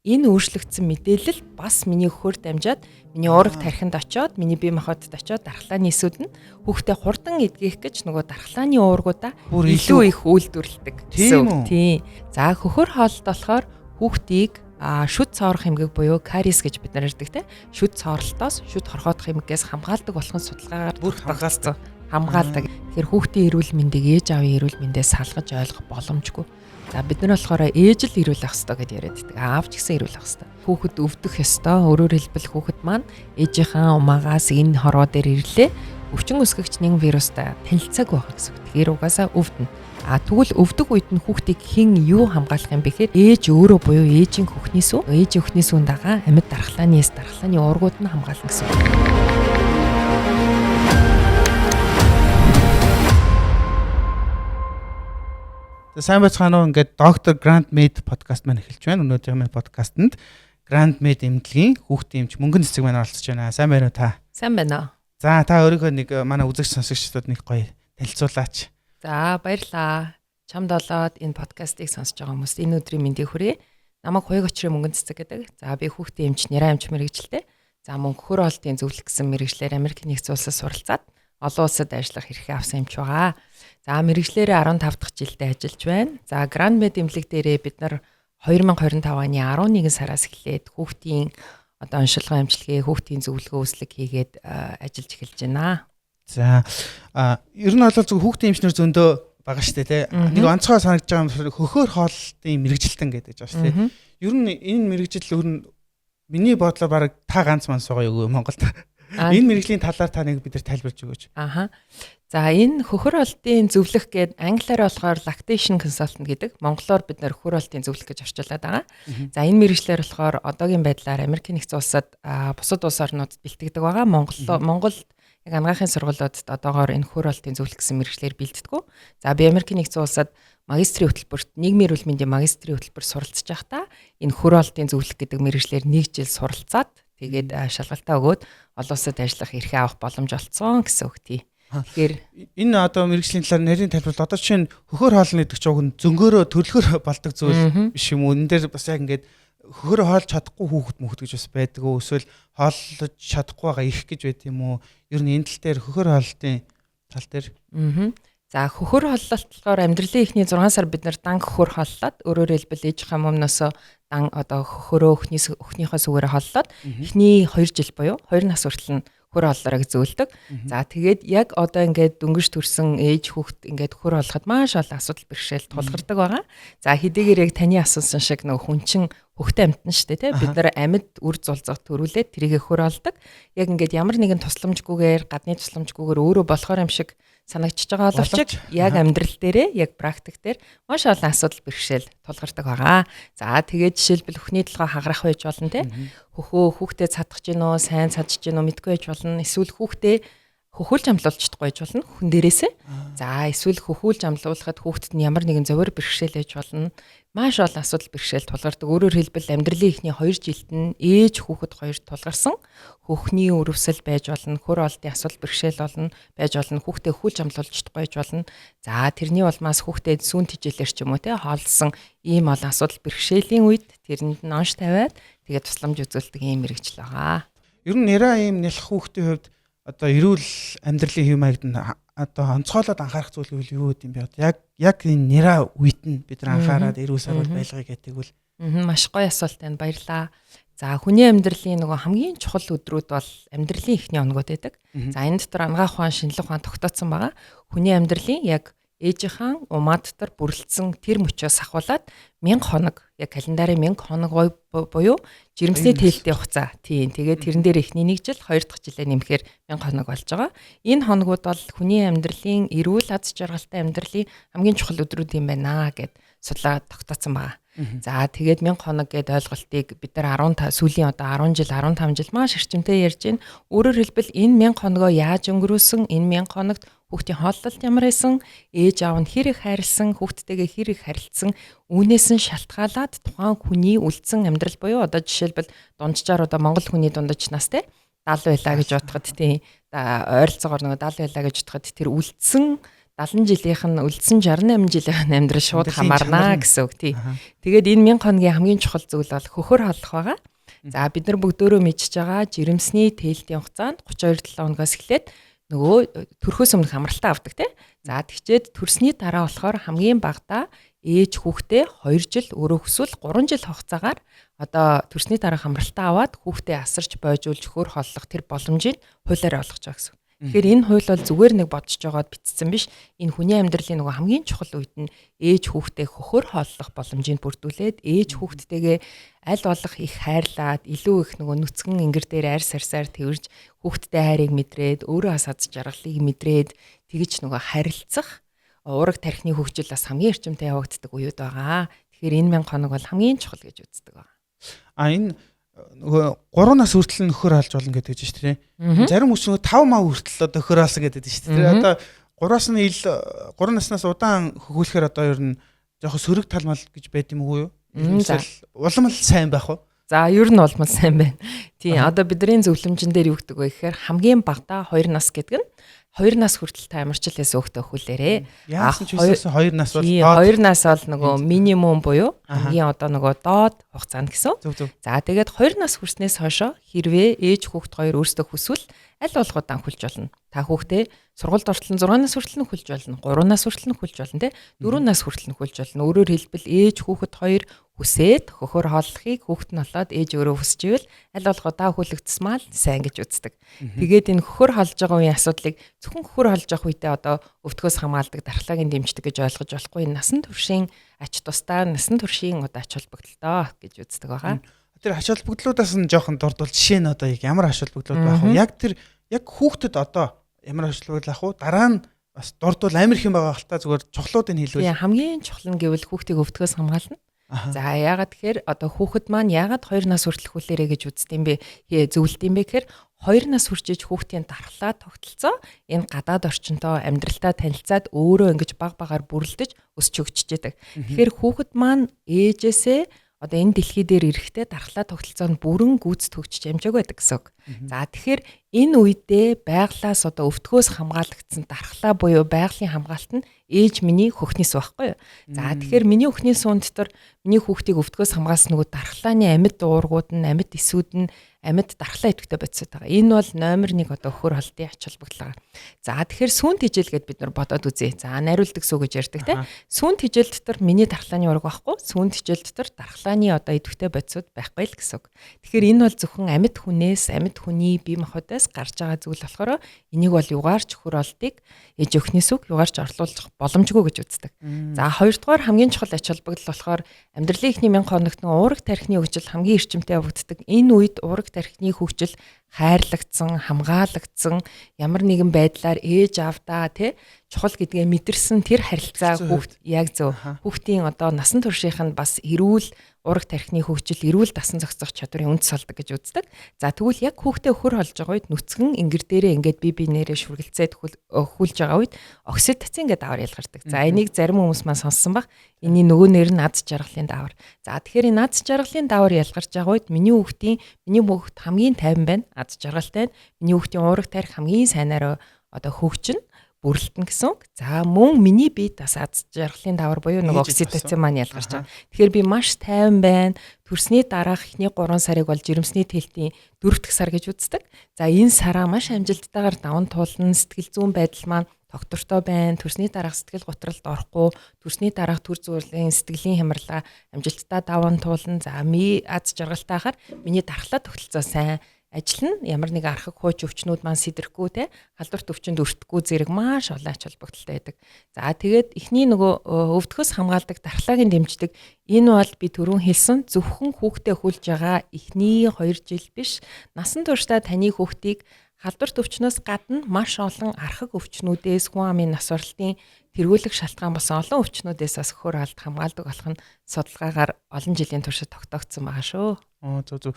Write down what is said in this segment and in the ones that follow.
энэ өөрчлөгдсөн мэдээлэл бас миний өхөөр дамжаад миний уурах тархинд очоод миний бие махбодд очоод дархлааны эсүүд нь хүүхдээ хурдан эдгэх гэж нөгөө дархлааны уургуудаа илүү их үйлдвэрлэдэг гэсэн үг. Тийм. За хөхөр хооллолт болохоор хүүхдийг шүд цоорох эмгэг буюу кариес гэж бид нар ярьдаг те. Шүд цооролтоос шүд хорхоодох эмгээс хамгаалдаг болгон судалгаагаар бүр хамгаалдаг. Тэгэхээр хүүхдийн эрүүл мэндийг ээж аавын эрүүл мэндээс салгаж ойлгох боломжгүй. За бид нар болохоор ээж л эрүүл ах ёстой гэж яриад байдаг. Аав ч гэсэн эрүүл ах ёстой. Хүүхэд өвдөх ёстой. Өөрөөр хэлбэл хүүхэд маань ээжийнхээ умаагаас энэ хорвоо дээр ирлээ. Өвчин өсгөгч нэгэн вирустай танилцааг байгаа гэсэн үг. Тэгэхээр угаасаа өвдөнө. Тэгвэл өвдөх үед нь хүүхдийг хэн юу хамгаалах юм бэ гэхээр ээж өөрөө буюу ээжийн хөхнээс үү, ээжийн хөхнээс үн дагаа амьд дархлааны уургууд нь хамгаална гэсэн үг. Сайн байцгаана уу. Ингээд доктор Grand Med подкаст маань эхэлж байна. Өнөөдрийн маань подкастэнд Grand Med эмнэлгийн хүүхдийн эмч мөнгөн цэцэг маань оролцож байна. Сайн байна уу та? Сайн байна. За та өөрийнхөө нэг манай үзэгч сонсогчдод нэг гоё танилцуулаач. За баярлаа. Чамд олоод энэ подкастыг сонсож байгаа хүмүүст энэ өдрийн мэндийг хүргэе. Намайг Хуйг очрын мөнгөн цэцэг гэдэг. За би хүүхдийн эмч, нэраа эмч мэргэжилтэй. За мөн хөр олтын зөвлөх гэсэн мэргэжлэр Америк нэгдсэн улсад суралцаад олон улсад ажиллах хэрэг авсан эмч байгаа. За мэргэжлэрээ 15 дахь жилдээ ажиллаж байна. За Grand Med эмнэлэг дээрээ бид нар 2025 оны 11 сараас эхлээд хүүхдийн оншилгоо эмчилгээ, хүүхдийн зөвлөгөө үүслэг хийгээд ажиллаж эхэлж байна. За ер нь бол зөв хүүхдийн эмчнэр зөндөө байгаа шүү дээ, тий. Нэг онцгой санагдаж байгаа юм хөхөр хооллолтын мэргэжилтэн гэдэг жаа шүү дээ. Ер нь энэ мэргэжил ер нь миний бодлоор баг та ганц маань суугаа юу Монголд. Энэ мэргэжлийн талаар та нэг бид нар тайлбарж өгөөч. За энэ хөхөр хооллолтын зөвлөх гэдэг англиар болохоор lactation consultant гэдэг. Монголоор бид нар хөхөр хооллолтын зөвлөх гэж орчуулад байгаа. За энэ мэргэжлэр болохоор одоогийн байдлаар Америк нэгдсэн улсад бусад улс орнуудад бэлтгэдэг байгаа. Монголд яг анагаахын сургуулиудад одоогоор энэ хөхөр хооллолтын зөвлөх гэсэн мэргэжлэр бэлддэг. За би Америк нэгдсэн улсад магистрийн хөтөлбөрт нийгмийн эрүүл мэндийн магистрийн хөтөлбөр суралцж байхдаа энэ хөхөр хооллолтын зөвлөх гэдэг мэргэжлэр 1 жил суралцаад тэгээд шалгалтаа өгөөд олон улсад ажиллах эрхээ авах боломж олцсон гэсэн үг тий. Тэгэхээр энэ одоо мэргэжлийн талаар нарийн тайлбарлалт одоо жишээ нь хөхөр хоолно гэдэг чинь уг нь зөнгөөрөө төлөхөр болдог зүйл биш юм уу? Энэ дээр бас яг ингээд хөхөр хоолж чадахгүй хүүхэд гэж бас байдаг уу? Эсвэл хооллож чадахгүй байгаа их гэж байд юм уу? Ер нь энэ тал дээр хөхөр хооллолтын тал дээр. За хөхөр хооллолт болохоор амьдралын эхний 6 сар бид нар дан хөхөр хооллоод өөрөөр хэлбэл ээжийнхээ момноос дан одоо хөхөрөө өхнийхөө сүгээрээ хооллоод эхний 2 жил буюу 2 нас хүртэл нь хөр олоороо зөөлдөг. За тэгээд яг одоо ингээд дөнгөж төрсэн ээж хүүхэд ингээд хөр олоход маш олон асуудал бэрхшээл тулгардаг байгаа. За хэдийгээр яг таны асуусан шиг нөгөө хүн чин хөхтэй амтна шүү дээ, бид нар амьд үр зулцах төрүүлээд тэрийг хөр олдог. Яг ингээд ямар нэгэн тусламжгүйгээр гадны тусламжгүйгээр өөрөө болохоор юм шиг санагдчихж байгаа боловч яг амьдрал дээрээ яг практик дээр маш олон асуудал бэрхшээл тулгардаг байгаа. За тэгээд жишээлбэл өхний толгой хагарах байж болно те. Хүүхдээ цадах гэж гинөө, сайн цадж гинөө мэдгүй байж болно. Эсвэл хүүхдээ хөхүүлж амлуулж чадахгүй байж болно хүн дээрээсээ. За эсвэл хөхүүлж амлуулахад хүүхдэд нь ямар нэгэн зовир бэрхшээл байж болно. Маш олон асуудал бэрхшээл тулгардаг. Өөрөөр хэлбэл амьдралын эхний 2 жилд нь ээж хүүхэд хоёр тулгарсан хөхний өрөвсөл байж болно, хөр олдын асуудал бэрхшээл болно, байж болно, хүүхдээ хүүлж амлуулж чадахгүй байж болно. За тэрний улмаас хүүхдээ сүүн тижээлэр ч юм уу те хоолсон ийм олон асуудал бэрхшээлийн үед тэрэнд нь онш тавиад тэгээд тусламж үзүүлдэг ийм мэргэжил байгаа. Ер нь нэраа ийм нялх хүүхдийн хувьд одоо эрүүл амьдралын хэв маягт нь одоо онцгойлоод анхаарах зүйл юу гэдэм бэ? Яг энэ нэраа үед нь бид нар анхаарад эрүүл сарвал байлгыг гэдэг үл. Маш гоё асуулт байна. Баярлаа. За хүний амьдралын нөгөө хамгийн чухал өдрүүд бол амьдралын эхний оногуд байдаг. За энэ дотор ангаах ухаан, шинжлэх ухаан тогтооцсон байгаа. Хүний амьдралын яг ээжийнхэн умаа дотор бүрэлдсэн тэр мөчөөс ахуулаад 1000 хоног яг календарын 1000 хоног буюу жирэмсний тээлтэй хугацаа. Тийм. Тэгээд тэрэн дээр эхний 1 жил, 2 дахь жилээ нэмэхээр 1000 хоног болж байгаа. Энэ хоногуд бол хүний амьдралын эрүүл аз жаргалтай амьдралын хамгийн чухал өдрүүд юм байна гэд судлаа тогтооцсон байгаа. За тэгээд 1000 хоног гэдэг ойлголтыг бид нар 15 сүүлийн одоо 10 жил 15 жил маш эрчимтэй ярьж байна. Өөрөөр хэлбэл энэ 1000 хоногоо яаж өнгөрөөсөн, энэ 1000 хоногт хүүхдийн хооллолт ямар байсан, ээж аав нь хэр их хайрлсан, хүүхдтэйгээ хэр их харилцсан, үүнээс нь шалтгаалаад тухайн хүний үлдсэн амьдрал буюу одоо жишээлбэл дунджаар одоо монгол хүний дундаж нас те 70 байлаа гэж бодоход тийм ойролцоогоор нөгөө 70 байлаа гэж бодоход тэр үлдсэн 70 жилийнх нь үлдсэн 68 жилийн амьдрал шууд хамаарна гэсэн үг тий. Аха. Тэгээд энэ 1000 хоногийн хамгийн чухал зүйл бол хөхөр холлох байгаа. За бид нар бүгдөө мэдчихэж байгаа жирэмсний тээлтийн хугацаанд 32-7 хоногоос эхлээд нөгөө төрхөөс өмнөх амралтаа авдаг тий. За тэгчээд төрсний дараа болохоор хамгийн багадаа ээж хүүхдээ 2 жил өөрөө хүсвэл 3 жил хугацаагаар одоо төрсний дараах амралтаа аваад хүүхдээ асарч бойжуулж хөр холлох тэр боломжийг хуулиар олгож байгаа гэсэн. Тэгэхээр энэ хууль бол зүгээр нэг бодож байгаад бичсэн биш. Энэ хүний амьдралын нөгөө хамгийн чухал үед нь ээж хүүхдээ хөхөр холлох боломжийг бүрдүүлээд ээж хүүхдтэйгээ аль болох их хайрлаад илүү их нөгөө нүцгэн ингэр дээр арьс арсаар тэрж хүүхдтэй хайрыг мэдрээд өөрөө бас аз жаргалыг мэдрээд тэгж нөгөө харилцах уураг тархины хөгжил бас хамгийн эрчимтэй явагддаг үед байгаа. Тэгэхээр энэ 1000 хоног бол хамгийн чухал гэж үздэг байна. Энэ нөгөө 3 нас хүртэл нөхөр алж болно гэдэг чинь шүү дээ. Зарим хүмүүс нөгөө 5 маа хүртэл одоо нөхөр алсан гэдэг чинь шүү дээ. Одоо 3-аас нь 3 наснаас удаан хөхүүлэхээр одоо ер нь жоохон сөрөг талмал гэж байд юм уу юу? Улам л сайн байх уу? За ер нь улам сайн байна. Тийм одоо бидний зөвлөмжн дээр юу гэдэг вэ гэхээр хамгийн багадаа 2 нас гэдэг нь 2 нас хүртэл та амарчлал өөхтэй хөлөөрэй. Яасан ч үсээс 2 нас бол 2 нас бол нөгөө минимум буюу хамгийн одоо нөгөө доод хугацаанд гэсэн. За тэгээд 2 нас хүрснээс хойшоо хэрвээ ээж хүүхэд хоёр өөрсдөө хүсвэл аль болох удаан хүлж болно. Та хүүхдээ сургуульд ортлон 6 нас хүртэл нь хүлж болно. 3 нас хүртэл нь хүлж болно те. 4 нас хүртэл нь хүлж болно. Өөрөөр хэлбэл ээж хүүхэд хоёр хүсээд хөхөр хооллохыг хүүхэд нь олоод ээж өөрөө хүсчихвэл аль болох удаа хүлэгдсмал сайн гэж үздэг. Тэгээд энэ хөхөр холж байгаа үеийн асуудлыг зөвхөн хөхөр холж явах үедээ одоо өвтгөөс хамгаалдаг, дархлаагийн дэмждэг гэж ойлгож болохгүй. Насан туршийн ач тусдаа насан туршийн одоо ач холбогдолтой гэж үздэг байгаа. Тэр ач холбогдлуудаас нь жоохон дурдвал жишээ нь одоо ямар ач холбогдлууд байх вэ? Яг хүүхдэд одоо ямар ач холбогдол ах вэ? Дараа нь бас дурдвал амар их юм байгаа хальтаа зүгээр чухлуудыг хэлвэл. Хамгийн чухал нь гэвэл хүүхдийг өвтгөөс хамгаална. За яагаад тэгэхээр одоо хүүхэд маань яагаад 2 нас хүртэл хүлээрэ гэж үздэм бэ? Зөвлөд юм бэ гэхээр 2 нас хүрчиж хүүхдийн дархлаа тогтолцоо энэ гадаад орчинтой амьдралтаа танилцаад өөрөө ингэж баг багаар бүрлдэж өсч хөгжиж яадаг. Тэгэхээр хүүхэд маань ээжээсээ одоо энэ дэлхий дээр ирэхдээ дархлаа тогтолцоонд бүрэн гүйцэд хөгжиж амжааг байдаг гэсэн үг. За тэгэхээр энэ үедээ байглаас одоо өвтгөөс хамгаалагдсан дархлаа буюу байгалийн хамгаалалт нь ээж миний хөхнээс байхгүй юу. За тэгэхээр миний хөхний суун дотор миний хүүхдийг өвтгөөс хамгаалсан нөгөө дархлааны амьд дуургууд нь амьд эсүүд нь амьд дархлаа идэвхтэй бодисод байгаа. Энэ бол номер 1 одоо хөхөр холтын ач холбогдол. За тэгэхээр сүүн тижэл гэд бид нар бодоод үзье. За нариулдаг сүү гэж ярьдаг те. Сүүн тижэл дотор миний дархлааны ураг байхгүй. Сүүн тижэл дотор дархлааны одоо идэвхтэй бодисод байхгүй л гэсэн үг. Тэгэхээр энэ бол зөвхөн амьд хүнээс амьд хүний бие махбодоос гарч байгаа зүйл болохоор энийг бол югаарч хөхөр холтыг ээж өхнөөс үг югаарч орлуулах боломжгүй гэж үздэг. За хоёрдугаар хамгийн чухал ач холбогдол болохоор амьдралын эхний 1000 хоногт уураг тархины хөгжил хамгийн эрчимтэй явагддаг. Энэ үед уураг тархины хөгжил хайрлагдсан, хамгаалагдсан ямар нэгэн байдлаар ээж аавдаа тий чухал гэдгээ мэдэрсэн тэр харилцаа хүүхд яг зөв хүүхдийн одоо насан туршийнх нь бас эрүүл ураг тархины хөгжил, эрүүл дасан зохицох чадварын үндэс болдог гэж үздэг. За тэгвэл яг хүүхдээ хөр холж байгаа үед нүцгэн ингэр дээрээ ингээд бие биенээрээ шүргэлцээд хүүлж байгаа үед окситоцин гэдэг даавар ялгардаг. За энийг зарим хүмүүс маань сонссон баг. Эний нөгөө нэр нь наз жаргалын даавар. За тэгэхээр энэ наз жаргалын даавар ялгарч байгаа үед миний хүүхд хамгийн тайван байна. Аз жаргалтай. Миний хүүхдийн уураг тарих хамгийн сайнаар одоо хөгжин бүрлдэн гэсэн үг. За мөн миний биед бас аз жаргалын даавар буюу нөгөө окситоцин маань ялгарч байгаа. Тэгэхээр би маш тайван байна. Төрсний дараах эхний 3 сарыг бол жирэмсний тэлтийн 4 дахь сар гэж үздэг. За энэ сараа маш амжилттайгаар даван туулна. Сэтгэл зүйн байдал маань доктортой байна. Төрсний дараах сэтгэл готролд орохгүй, төрсний дараах төр зүйлийн сэтгэлийн хямралаа амжилттай даван туулна. За аз жаргалтайгаар миний дархлаа тогтолцоо сайн ажил нь ямар нэг архаг хууч өвчнүүд маань сэдрэхгүй те халдварт өвчнөд өртөхгүй зэрэг маш олон ач холбогдолтой байдаг. За тэгээд эхний нөгөө өвдөхөөс хамгаалдаг дархлаагийн дэмждэг энэ бол би түрүүн хэлсэн зөвхөн хүүхдээ хүлж байгаа эхний 2 жил биш насан туршдаа таны хүүхдийг халдварт өвчнөөс гадна маш олон архаг өвчнүүдээс хүн амын нас баралтын тэргүүлэх шалтгаан болсон олон өвчнүүдээс бас хөр алд хамгаалдаг болох нь судалгаагаар олон жилийн туршид тогтоогдсон байгаа шүү. Зөв.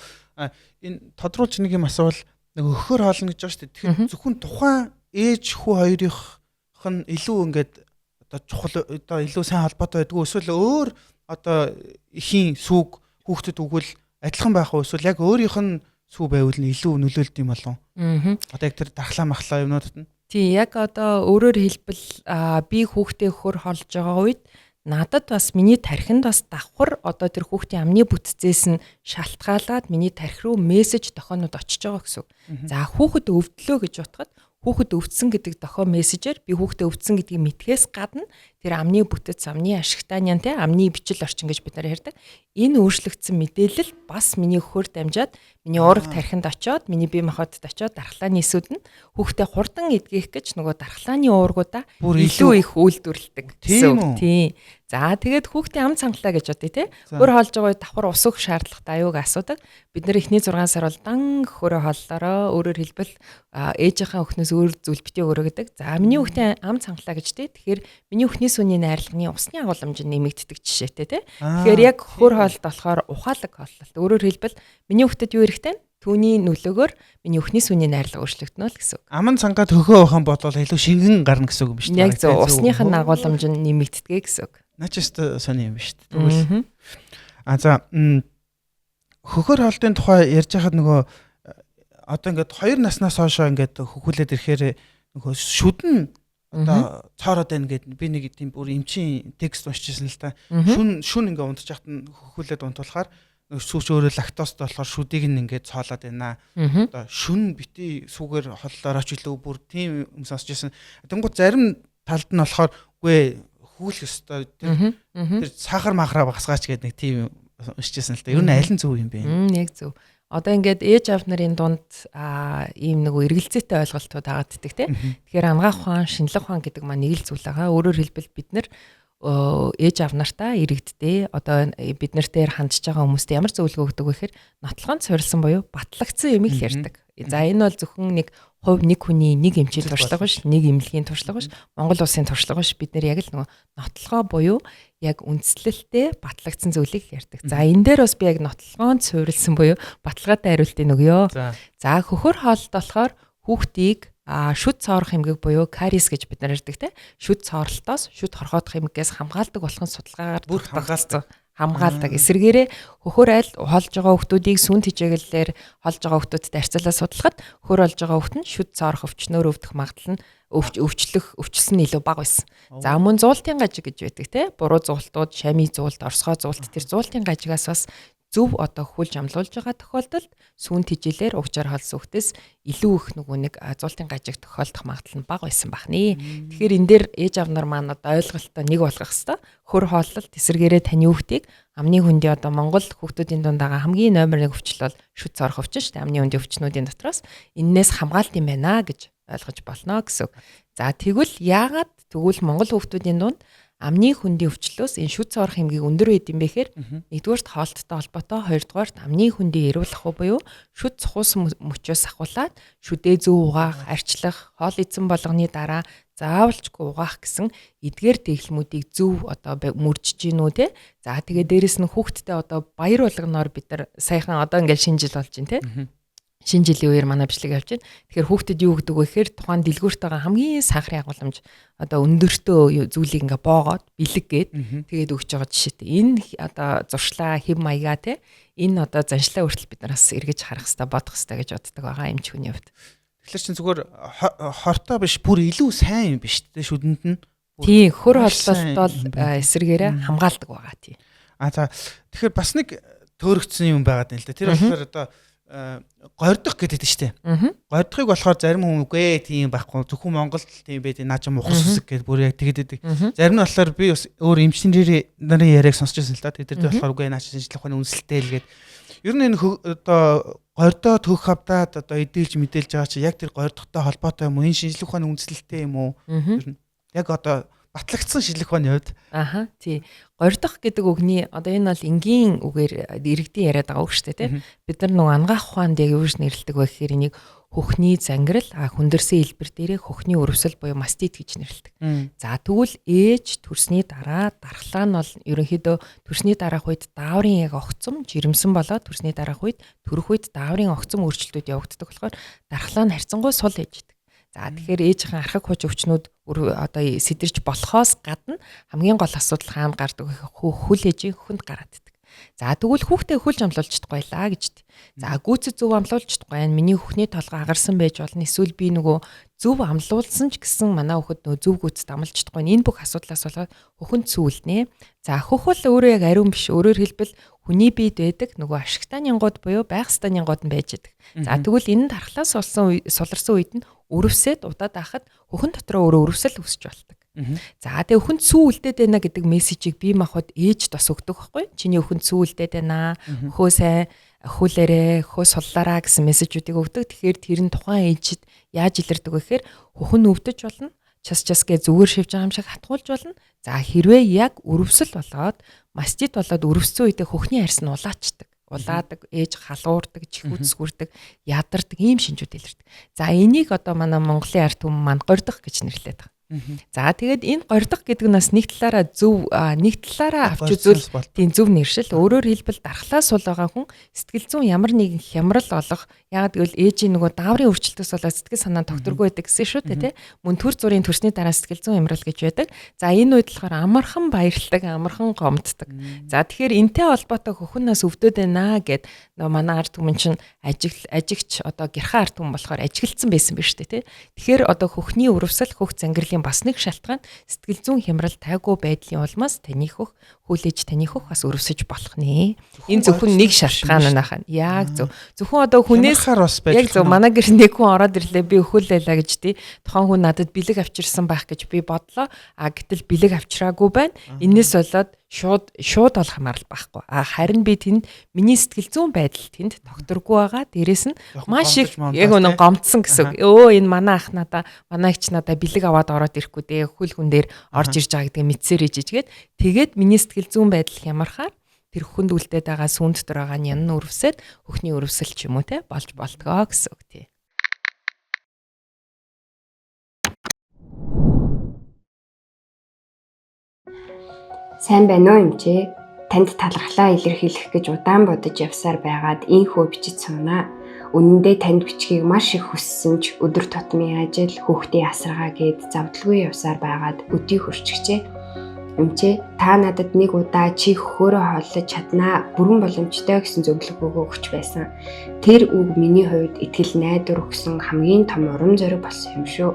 Энэ тодруулж нэг юм асуувал нэг хөхөр хоолно гэж байгаа шүү дээ. Тэгэхээр зөвхөн тухайн ээж хүү хоёрынх нь илүү ингээд одоо чухал одоо илүү сайн холбоотой байдгүй эсвэл өөр одоо ихийн сүг хүүхдэд өгвөл адилхан байх уу эсвэл яг өөрийнх нь сүү байвал илүү нөлөөлд юм болов. Одоо яг тэр дархлаа махлаа юмнуудад нь. Тий, яг одоо өөрөөр хэлбэл би хүүхдээ хөр холж байгаа үед надад бас миний тархинд бас давхар одоо тэр хүүхдийн амны бүтцээс нь шалтгаалаад миний тархи руу мессеж дохионууд очиж байгаа гэсэн. За хүүхэд өвдлөө гэж утгад хүүхэд өвдсөн гэдэг дохио мессежээр би хүүхдээ өвдсөн гэдгийг мэдхээс гадна тэр амны бүтэц, амны ашигтааньян те амны бичил орчин гэж бид нар ярьдаг. Энэ өөрчлөгдсөн мэдээлэл бас миний хөхөр дамжаад миний уурга тархинд очоод миний бие махбодд очоод дархлааны эсүүд нь хүүхдээ хурдан эдгэх гэж нөгөө дархлааны уургуудаа илүү их үйлдвэрлэдэг гэсэн. Тийм. За тэгээд хүүхдийн ам цангалаа гэж бодъё те. Хөр хоолж байгаа үед давхар ус өгөх шаардлагатай аюуг асуудаг. Бид нар эхний 6 сар бол дан хөрөө хооллороо өөрөөр хэлбэл ээжийнхээ өхнөөс өөр зүйл битгий өрөө гэдэг. За миний хүүхдийн ам цангалаа гэж те. Тэгэхээр миний өхний сүний найрлагын усны агуулмж нэмэгддэг жишээтэй те. Тэгэхээр яг хөр хоолд болохоор ухаалаг хооллолт. Өөрөөр хэлбэл миний хүүхдэд юу хэрэгтэй? Түүний нөлөөгөөр миний өхний сүний найрлага өөрчлөгдөнө л гэсэн. Аман цангаа төхөө байхын бодвол илүү шингэн гарна гэсэн үг юм шүү дээ. Яг зөв усных нь агуулмж нэмэгддэг гэсэн үг. Наач өстө сони юм шүү дээ. Тэгвэл за хөхөр хоолтын тухай ярьж байхад нөгөө одоо ингээд 2 наснаас хойш ингээд хөхүүлээд ирэхээр нөгөө шүдэн одоо цоороод байна гэд би нэг тийм бүр эмчийн текст уншижсэн л та. Шүн ингээд унтж яхад нь хөхүүлээд унтуулахаар сүүч өөрөө лактозтой болохоор шүдийг нь ингээд цоолоод байна. Одоо шүн бити сүүгээр холлоорооч илүү бүр тийм юм сонсч байсан. Тэнгууд зарим талд нь болохоор үгүй хүүлэх ёстой тэр сахар махраа багасгаач гэдэг нэг тийм уншижсэн л та. Ер нь аль нь зөв юм бэ? Яг зөв. Одоо ингээд ээж аав нарын дунд ийм нэг эргэлзээтэй ойлголтууд хагааддаг тийм. Тэгэхээр ангаах ухаан, шинэлэг ухаан гэдэг маань нэг л зүйл байгаа. Өөрөөр хэлбэл бид нар ээж аав нартаа иргэддээ одоо бид нартээр хандж байгаа хүмүүст ямар зөвлөгөө өгдөг вэ гэхээр нотлохонд суурилсан буюу батлагдсан юмыг л ярьдаг. За энэ бол зөвхөн нэг хувь нэг хүний нэг эмчийн туршлага биш, нэг эмнэлгийн туршлага биш, Монгол улсын туршлага биш. Бид нэр яг л нөгөө нотлохоо буюу яг үндслэлтэй батлагдсан зүйлийг ярьдаг. За энэ дээр бас би яг нотлохоонд суурилсан буюу баталгаатай хариултыг өгье. За хөхөр хоолт болохоор хүүхдийг шүд цоорох эмгэг буюу карис гэж бид нар ярьдаг те. Шүд цоорлолтоос шүд хорхоодох эмгээс хамгаалдаг болгон судалгаагаар бүр хамгаалдаг. Эсвэргээрээ хөхөр аль холж байгаа хүүхдүүдийг сүн тэжээглэлээр холж байгаа хүүхдүүдэд харьцуулаад судлахад хөхөр олж байгаа хүүхд нь шүд цоорох өвчнөөр өвдөх магадлал нь өвчлсөн нь илүү бага байсан. За мөн зуултын гажиг гэж байдаг те. Буруу зуултууд, шами зуулт, орсгой зуулт тэр зуултын гажигаас бас зөв одоо хөлж амлуулж байгаа тохиолдолд сүүн тэжээлэр угчаар холсон хүүхдээс илүү их нөгөө нэг зуултын гажиг тохиолдох магадлал нь бага байсан бахны. Тэгэхээр энэ дээр ээж аав нар маань одоо ойлголтоо нэг болгох хэвээр хөр хооллолт эсэргээрээ таны хүүхдийг амны хүндий одоо Монгол хүүхдүүдийн дунд байгаа хамгийн номер 1 өвчл бол шүд цоорох өвчин шүү дээ. Амны хүндий өвчнүүдийн дотроос энээс хамгаалт юм байна гэж ойлгож болно гэсэн. За тэгвэл яагаад тэгвэл Монгол хүүхдүүдийн дунд амны хүндийн өвчлөөс энэ шүд цоорох хэмжээг өндөр байд юм бэ гэхээр нэгдүгээрт хоолттой холбоотой, хоёрдугаарт амны хүндийн эрүүлэх буюу шүд цухуусан мөчөөс ахуулаад шүдээ зөв угаах, арчлах, хоол эзэн болгоны дараа заавалчгүй угаах гэсэн эдгээр дэглэмүүдийг зөв одоо мөржиж гинүү те. За тэгээ дээрэс нь хүүхдтэй одоо баяр болгоноор бид нар саяхан одоо ингээл шинэ жил болж байна те. Шинэ жилийн үеэр манай бичлэг явж байна. Тэгэхээр хүүхдэд юу гэдэг вэ гэхээр тухайн дэлгүүртэйгээ хамгийн сахарын агуулмж одоо өндөртөө зүйлийг ингээ боогоод бэлэг гээд тэгээд өгч байгаа жишээтэй. Энэ одоо зуршлаа хэв маягаа те энэ одоо заншлаа хүртэл бид нараас эргэж харах хэрэгтэй бодох хэрэгтэй гэж боддог байгаа эмч хүний хувьд. Тэгэхээр чинь зүгээр хортой биш бүр илүү сайн юм биш те шүдэнд нь. Тийм хөр холболт бол эсэргээрээ хамгаалдаг байгаа тийм. За тэгэхээр бас нэг төөрөгдсөн юм байгаад байна л да. Тэр болохоор одоо гордох гэдэг нь шүү дээ. Гордохыг болохоор зарим хүн үгүй тийм байхгүй зөвхөн Монголд тийм байд наа ч мухас үсэг гэдэг бүр яг тэгэдэг. Зарим нь болохоор би бас өөр эмчнэрийн нарын яриаг сонсч байсан л да. Тэд болохоор үгүй наа ч шинжлэх ухааны үндэслэлтэй л гээд. Ер нь энэ одоо гордоо төгөх хавдаад одоо эдэлж мэдээлж байгаа чи яг тэр гордохтой холбоотой юм уу? Энэ шинжлэх ухааны үндэслэлтэй юм уу? Ер нь яг одоо батлагдсан шинжлэх ухааны хувьд. Тий. Гордох гэдэг үгний одоо энэ бол энгийн үгээр иргэдийн яриад байгаа үг шүү дээ, тий. Бид нар нөгөө ангаах ухаанд яг юуж нэрлэдэг вэ гэхээр энийг хөхний зангирал, хүндэрсэн хэлбэр дээрээ хөхний өрөвсөл буюу мастит гэж нэрлэдэг. За тэгвэл ээж төрсний дараа дархлаа нь бол ерөнхийдөө төрсний дараах үед дааврын яг огцом жирэмсэн болоод төрсний дараах үед төрөх үед дааврын огцом өөрчлөлтүүд явагддаг болохоор дархлаа нь харьцангуй сул ээждэг. За тэгэхээр ээжийн архаг хуж өвчнүүд одоо сэтэрч болохоос гадна хамгийн гол асуудал хаана гардаг вэ? Хөл ээжийн хүнд гараад идэг. За тэгвэл хүүхдээ хөлж амлуулж чадахгүй байлаа гэж. За гүйцэд зөв амлуулж чадахгүй байна. Миний хүүхний толгой агарсан байж болно. Эсвэл би нөгөө зөв амлуулсан ч гэсэн манай хүүхэд нөгөө зөв гүйцэд амлж чадахгүй. Энэ бүх асуудлаас болоод хүүхэнд сүүлнэ. За хөх бол өөрөө яг ариун биш. Өөрөөр хэлбэл хүний биед байдаг нөгөө ашигтай нянгууд буюу байх ёстой нянгууд нь байж байдаг. За тэгвэл энэ дархлаас суларсан үед нь өрөвсөд удаад ахад хүүхэн дотроо өөрөө өрөвсөл үүсч болдог. За тэгээ өхөнд сүү үлдээд байна гэдэг мессежийг бие махбод ээж бас өгдөг байхгүй. Чиний өхөнд сүү үлдээд байна. Өхөө сайн өхүүлээрээ, өхөө суллаараа гэсэн мессежүүдийг өгдөг. Тэгэхээр тэр нь тухайн ээжид яаж илэрдэг вэ гэхээр өхөн өвдөж болно. Час гээ зүгээр шивж байгаа юм шиг хатгуулж болно. За хэрвээ яг өрөвсөл болоод мастит болоод өрөвсөн үедээ хөхний арьс нь улаачдаг. Улаадаг, ээж халуурдаг, чихүцгүрдэг, ядардаг ийм шинжүүд илэрдэг. За энийг одоо манай Монголын ард түмэн маань гордох гэж нэрлэдэг. За тэгээд энэ гордох гэдэг нь бас нэг талаараа зөв нэг талаараа авч үзвэл тийм зөв нэршил. Өөрөөр хэлбэл дархлаа сул байгаа хүн сэтгэл зүйн ямар нэгэн хямрал олох яг гэвэл ээжийн нөгөө дааврын өөрчлөлтөөс болоод сэтгэл санаа тогтворгүй байдаг гэсэн шүү дээ тий. Мөн төр зүрийн төрсний дараа сэтгэл зүйн хямрал гэж байдаг. За энэ үед болохоор амархан баярлдаг, амархан гомддог. За тэгэхээр энтэй холбоотой хөхнөөс өвдөд байна гэд нөгөө манай ард түмэн чинь ажигч одоо гэрхэн ард түмэн болохоор ажиглцсан байсан биз дээ тий. Тэгэхээр одоо хөхний өрөвсөл хөх зангирлын бас нэг шалтгаан сэтгэл зүйн хямрал тайгүй байдлын улмаас таны хөх хүлээж таны хөх бас өрөвсөж болох нэ. Энэ зөвхөн нэг шалтгаан нахаа. Яг зөвхөн одоо хүнээс яг зөв манай гэр нэг хүн ороод ирлээ би өхүүлээлаа гэж тий. Тухайн хүн надад бэлэг авчирсан байх гэж би бодлоо. Гэтэл бэлэг авчираагүй байна. Энээс болоод шууд бол хамаарал байхгүй. Харин би тэнд миний сэтгэл зүйн байдал тэнд тогтворгүй байгаа. Дээрэс нь маш их яг үнэн гомдсон гэсэн. Энэ манай ах надаа, манай эгч надаа бэлэг аваад ороод ирэхгүй дээ. Хөл хүн дээр орж ирж байгаа гэдгийг мэдсээр ижижгээд тэгээд миний сэтгэл зүйн байдал хямархаар тэр хүнд үлдээд байгаа сүүн дотор байгаа нь янн өрөвсөд хөхний өрөвсөл ч юм уу те болж болтгоо гэсэн үг тий. Сайн байна уу эмчээ? Танд талархлаа илэрхийлэх гэж удаан бодож явсаар байгаад ийхүү бичиж суунаа. Үнэн дээр танд бичгийг маш их хүссэн ч өдөр тутмын ажил, хүүхдийн асаргаа гээд завдалгүй явсаар байгаад өдий хөрчихжээ. Эмчээ, та надад нэг удаа чи хөхөөрөө хооллож чаднаа, бүрэн боломжтой гэсэн зөвлөгөө өгч байсан. Тэр үг миний хувьд итгэл найдвар өгсөн хамгийн том урам зориг болсон юм шүү.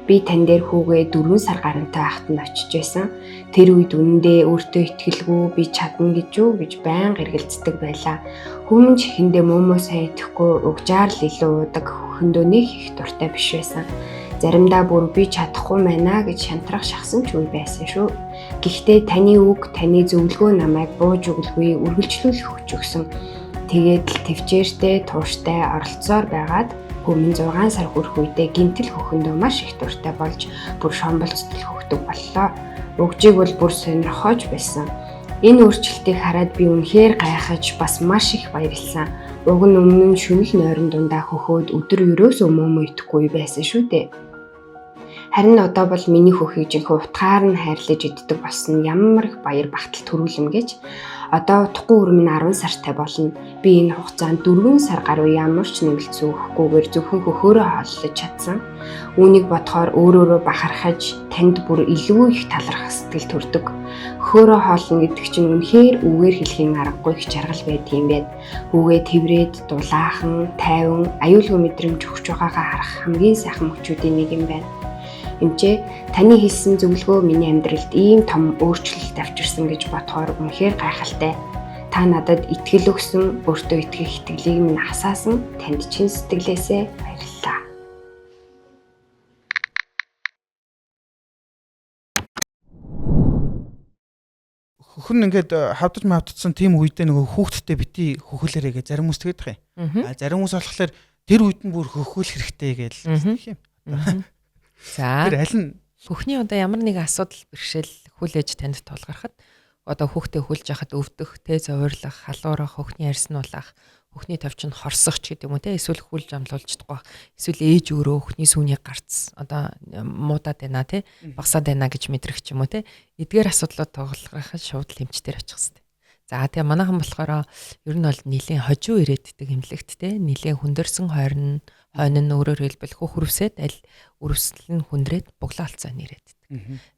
Би тань дээр хүүгээ 4 сар гарантай байхад нь очиж байсан. Тэр үед үнэндээ өөртөө итгэлгүй би чадна гэж байнга эргэлздэг байлаа. Хүмүүс ихэндээ мөөмөө сайн идэхгүй угжаар л илүү уудаг, хөхөндөө нэг их дуртай биш байсан. Заримдаа бүр би чадахгүй байна гэж шантрах шахсан ч үе байсан шүү. Гэхдээ таны үг, таны зөвлөгөө намайг бууж өглгүй үргэлжлүүлэх хүч өгсөн. Тэгээд л төвчээртэй, тууштай оролцоор байгаад өмнө 6 сар хүрэх үедээ гинтэл хөхөндөө маш их дуртай болж бүр шомболцтол хөхдөг боллоо. Өгжийг бол бүр сонирхож байсан. Энэ өөрчлөлтийг хараад би үнэхээр гайхаж бас маш их баярлсан. Уг нь өмнө нь шөнөл нойрон дундаа хөхөөд өдөр ерөөсөө мөөмөө идэхгүй байсан шүү дээ. Харин одоо бол миний хөхийг жинхэнэ утгаар нь хайрлаж иддэг болсон ямар их баяр багтал төрүүлэм гэж. Одоо утгагүй өрмөн 10 сартай болно. Би энэ хугацаанд 4 сар гаруй ямар ч нэмэлт сүүхгүйгээр зөвхөн хөхөөрөө хооллож чадсан. Үүнийг бодохоор өөрөөрөө бахархаж танд бүр илүү их талархах сэтгэл төрдөг. Хөхөөрөө хоолно гэдэг чинь үнэхээр үгээр хэлхийн аргагүй их жаргал байдгийн байд. Үгээ тэврээд, дулаахан, тайван, аюулгүй мэдрэмж өгч байгаагаа харах хамгийн сайхан мөчүүдийн нэг юм байна. Эмчээ, таны хэлсэн зөвлөгөө миний амьдралд ийм том өөрчлөлт авчирсан гэж бодохоор үнэхээр гайхалтай. Та надад итгэл өгсөн, өөртөө итгэх итгэлийг минь хасаасан танд чин сэтгэлээсээ баярлалаа. Хөхн ингээд хавдсан тийм үедээ нөгөө хүүхдтэй бити хөхөлээрээ гэж зарим хүмүүс тэгдэг юм. Зарим хүмүүс болохоор тэр үед нь бүр хөхөөл хэрэгтэй гэж хэлдэг юм. За. Тэр аль нь хөхний одоо ямар нэгэн асуудал бэрхшээл хүлээж танд тулгархад одоо хүүхдээ хүлж яхад өвдөх, зовирлах, халуурах, хөхний арьснуулах, хөхний товчонд хорсох ч гэдэг юм уу те эсвэл хүлж амлуулж чадахгүй. Эсвэл ээж өөрөө хөхний сүүнийг гарц одоо муудаад байна те багсаад байна гэж мэдрэх ч юм уу те. Эдгээр асуудлууд тоглоход шууд л эмчтэр очих хэрэгтэй. За тэгээ манайхан болохоор ер нь бол нилийн хожуу ирээддэг эмнэлэгт те нилийн хүндэрсэн хойно нь өөрөөр хэлбэл хөх өрөвсөд аль өрөвсөл нь хүндрээд буглаа алцаа нэрээддэг.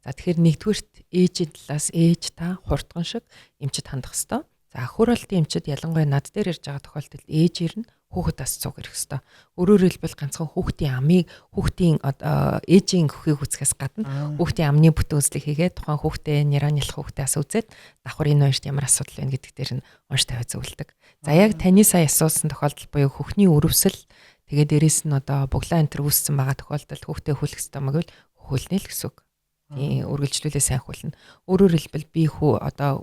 За тэгэхээр нэгдүгürt ээжийн талаас ээж та хурдхан шиг эмчит хандах хэвээр. За хөр холтын эмчид ялангуяа над дээр ирж байгаа тохиолдолд ээжээр нь хүүхэд ас цуг ирэх хэвээр. Өөрөөр хэлбэл ганцхан хүүхдийн амийг хүүхдийн ээжийн хөхийг үзэхээс гадна хүүхдийн амны бүтэн үзлийг хийгээд тухайн хүүхдээ нейронлох хүүхдээ ас үзээд давхар энэ хоёрт ямар асуудал байна гэдэг дээр нь унш тавиад зөвлөдөг. За яг таны сая асуусан тохиолдол буюу хөхний өрөвсөл тэгээд дээрэс нь буглаа энтер үүссэн байгаа тохиолдолд хүүхдээ хүлэх стомаг бол хөлнө л гэсэн үг. Тийм үргэлжлүүлээ сайн хөлнө. Өөрөөр хэлбэл би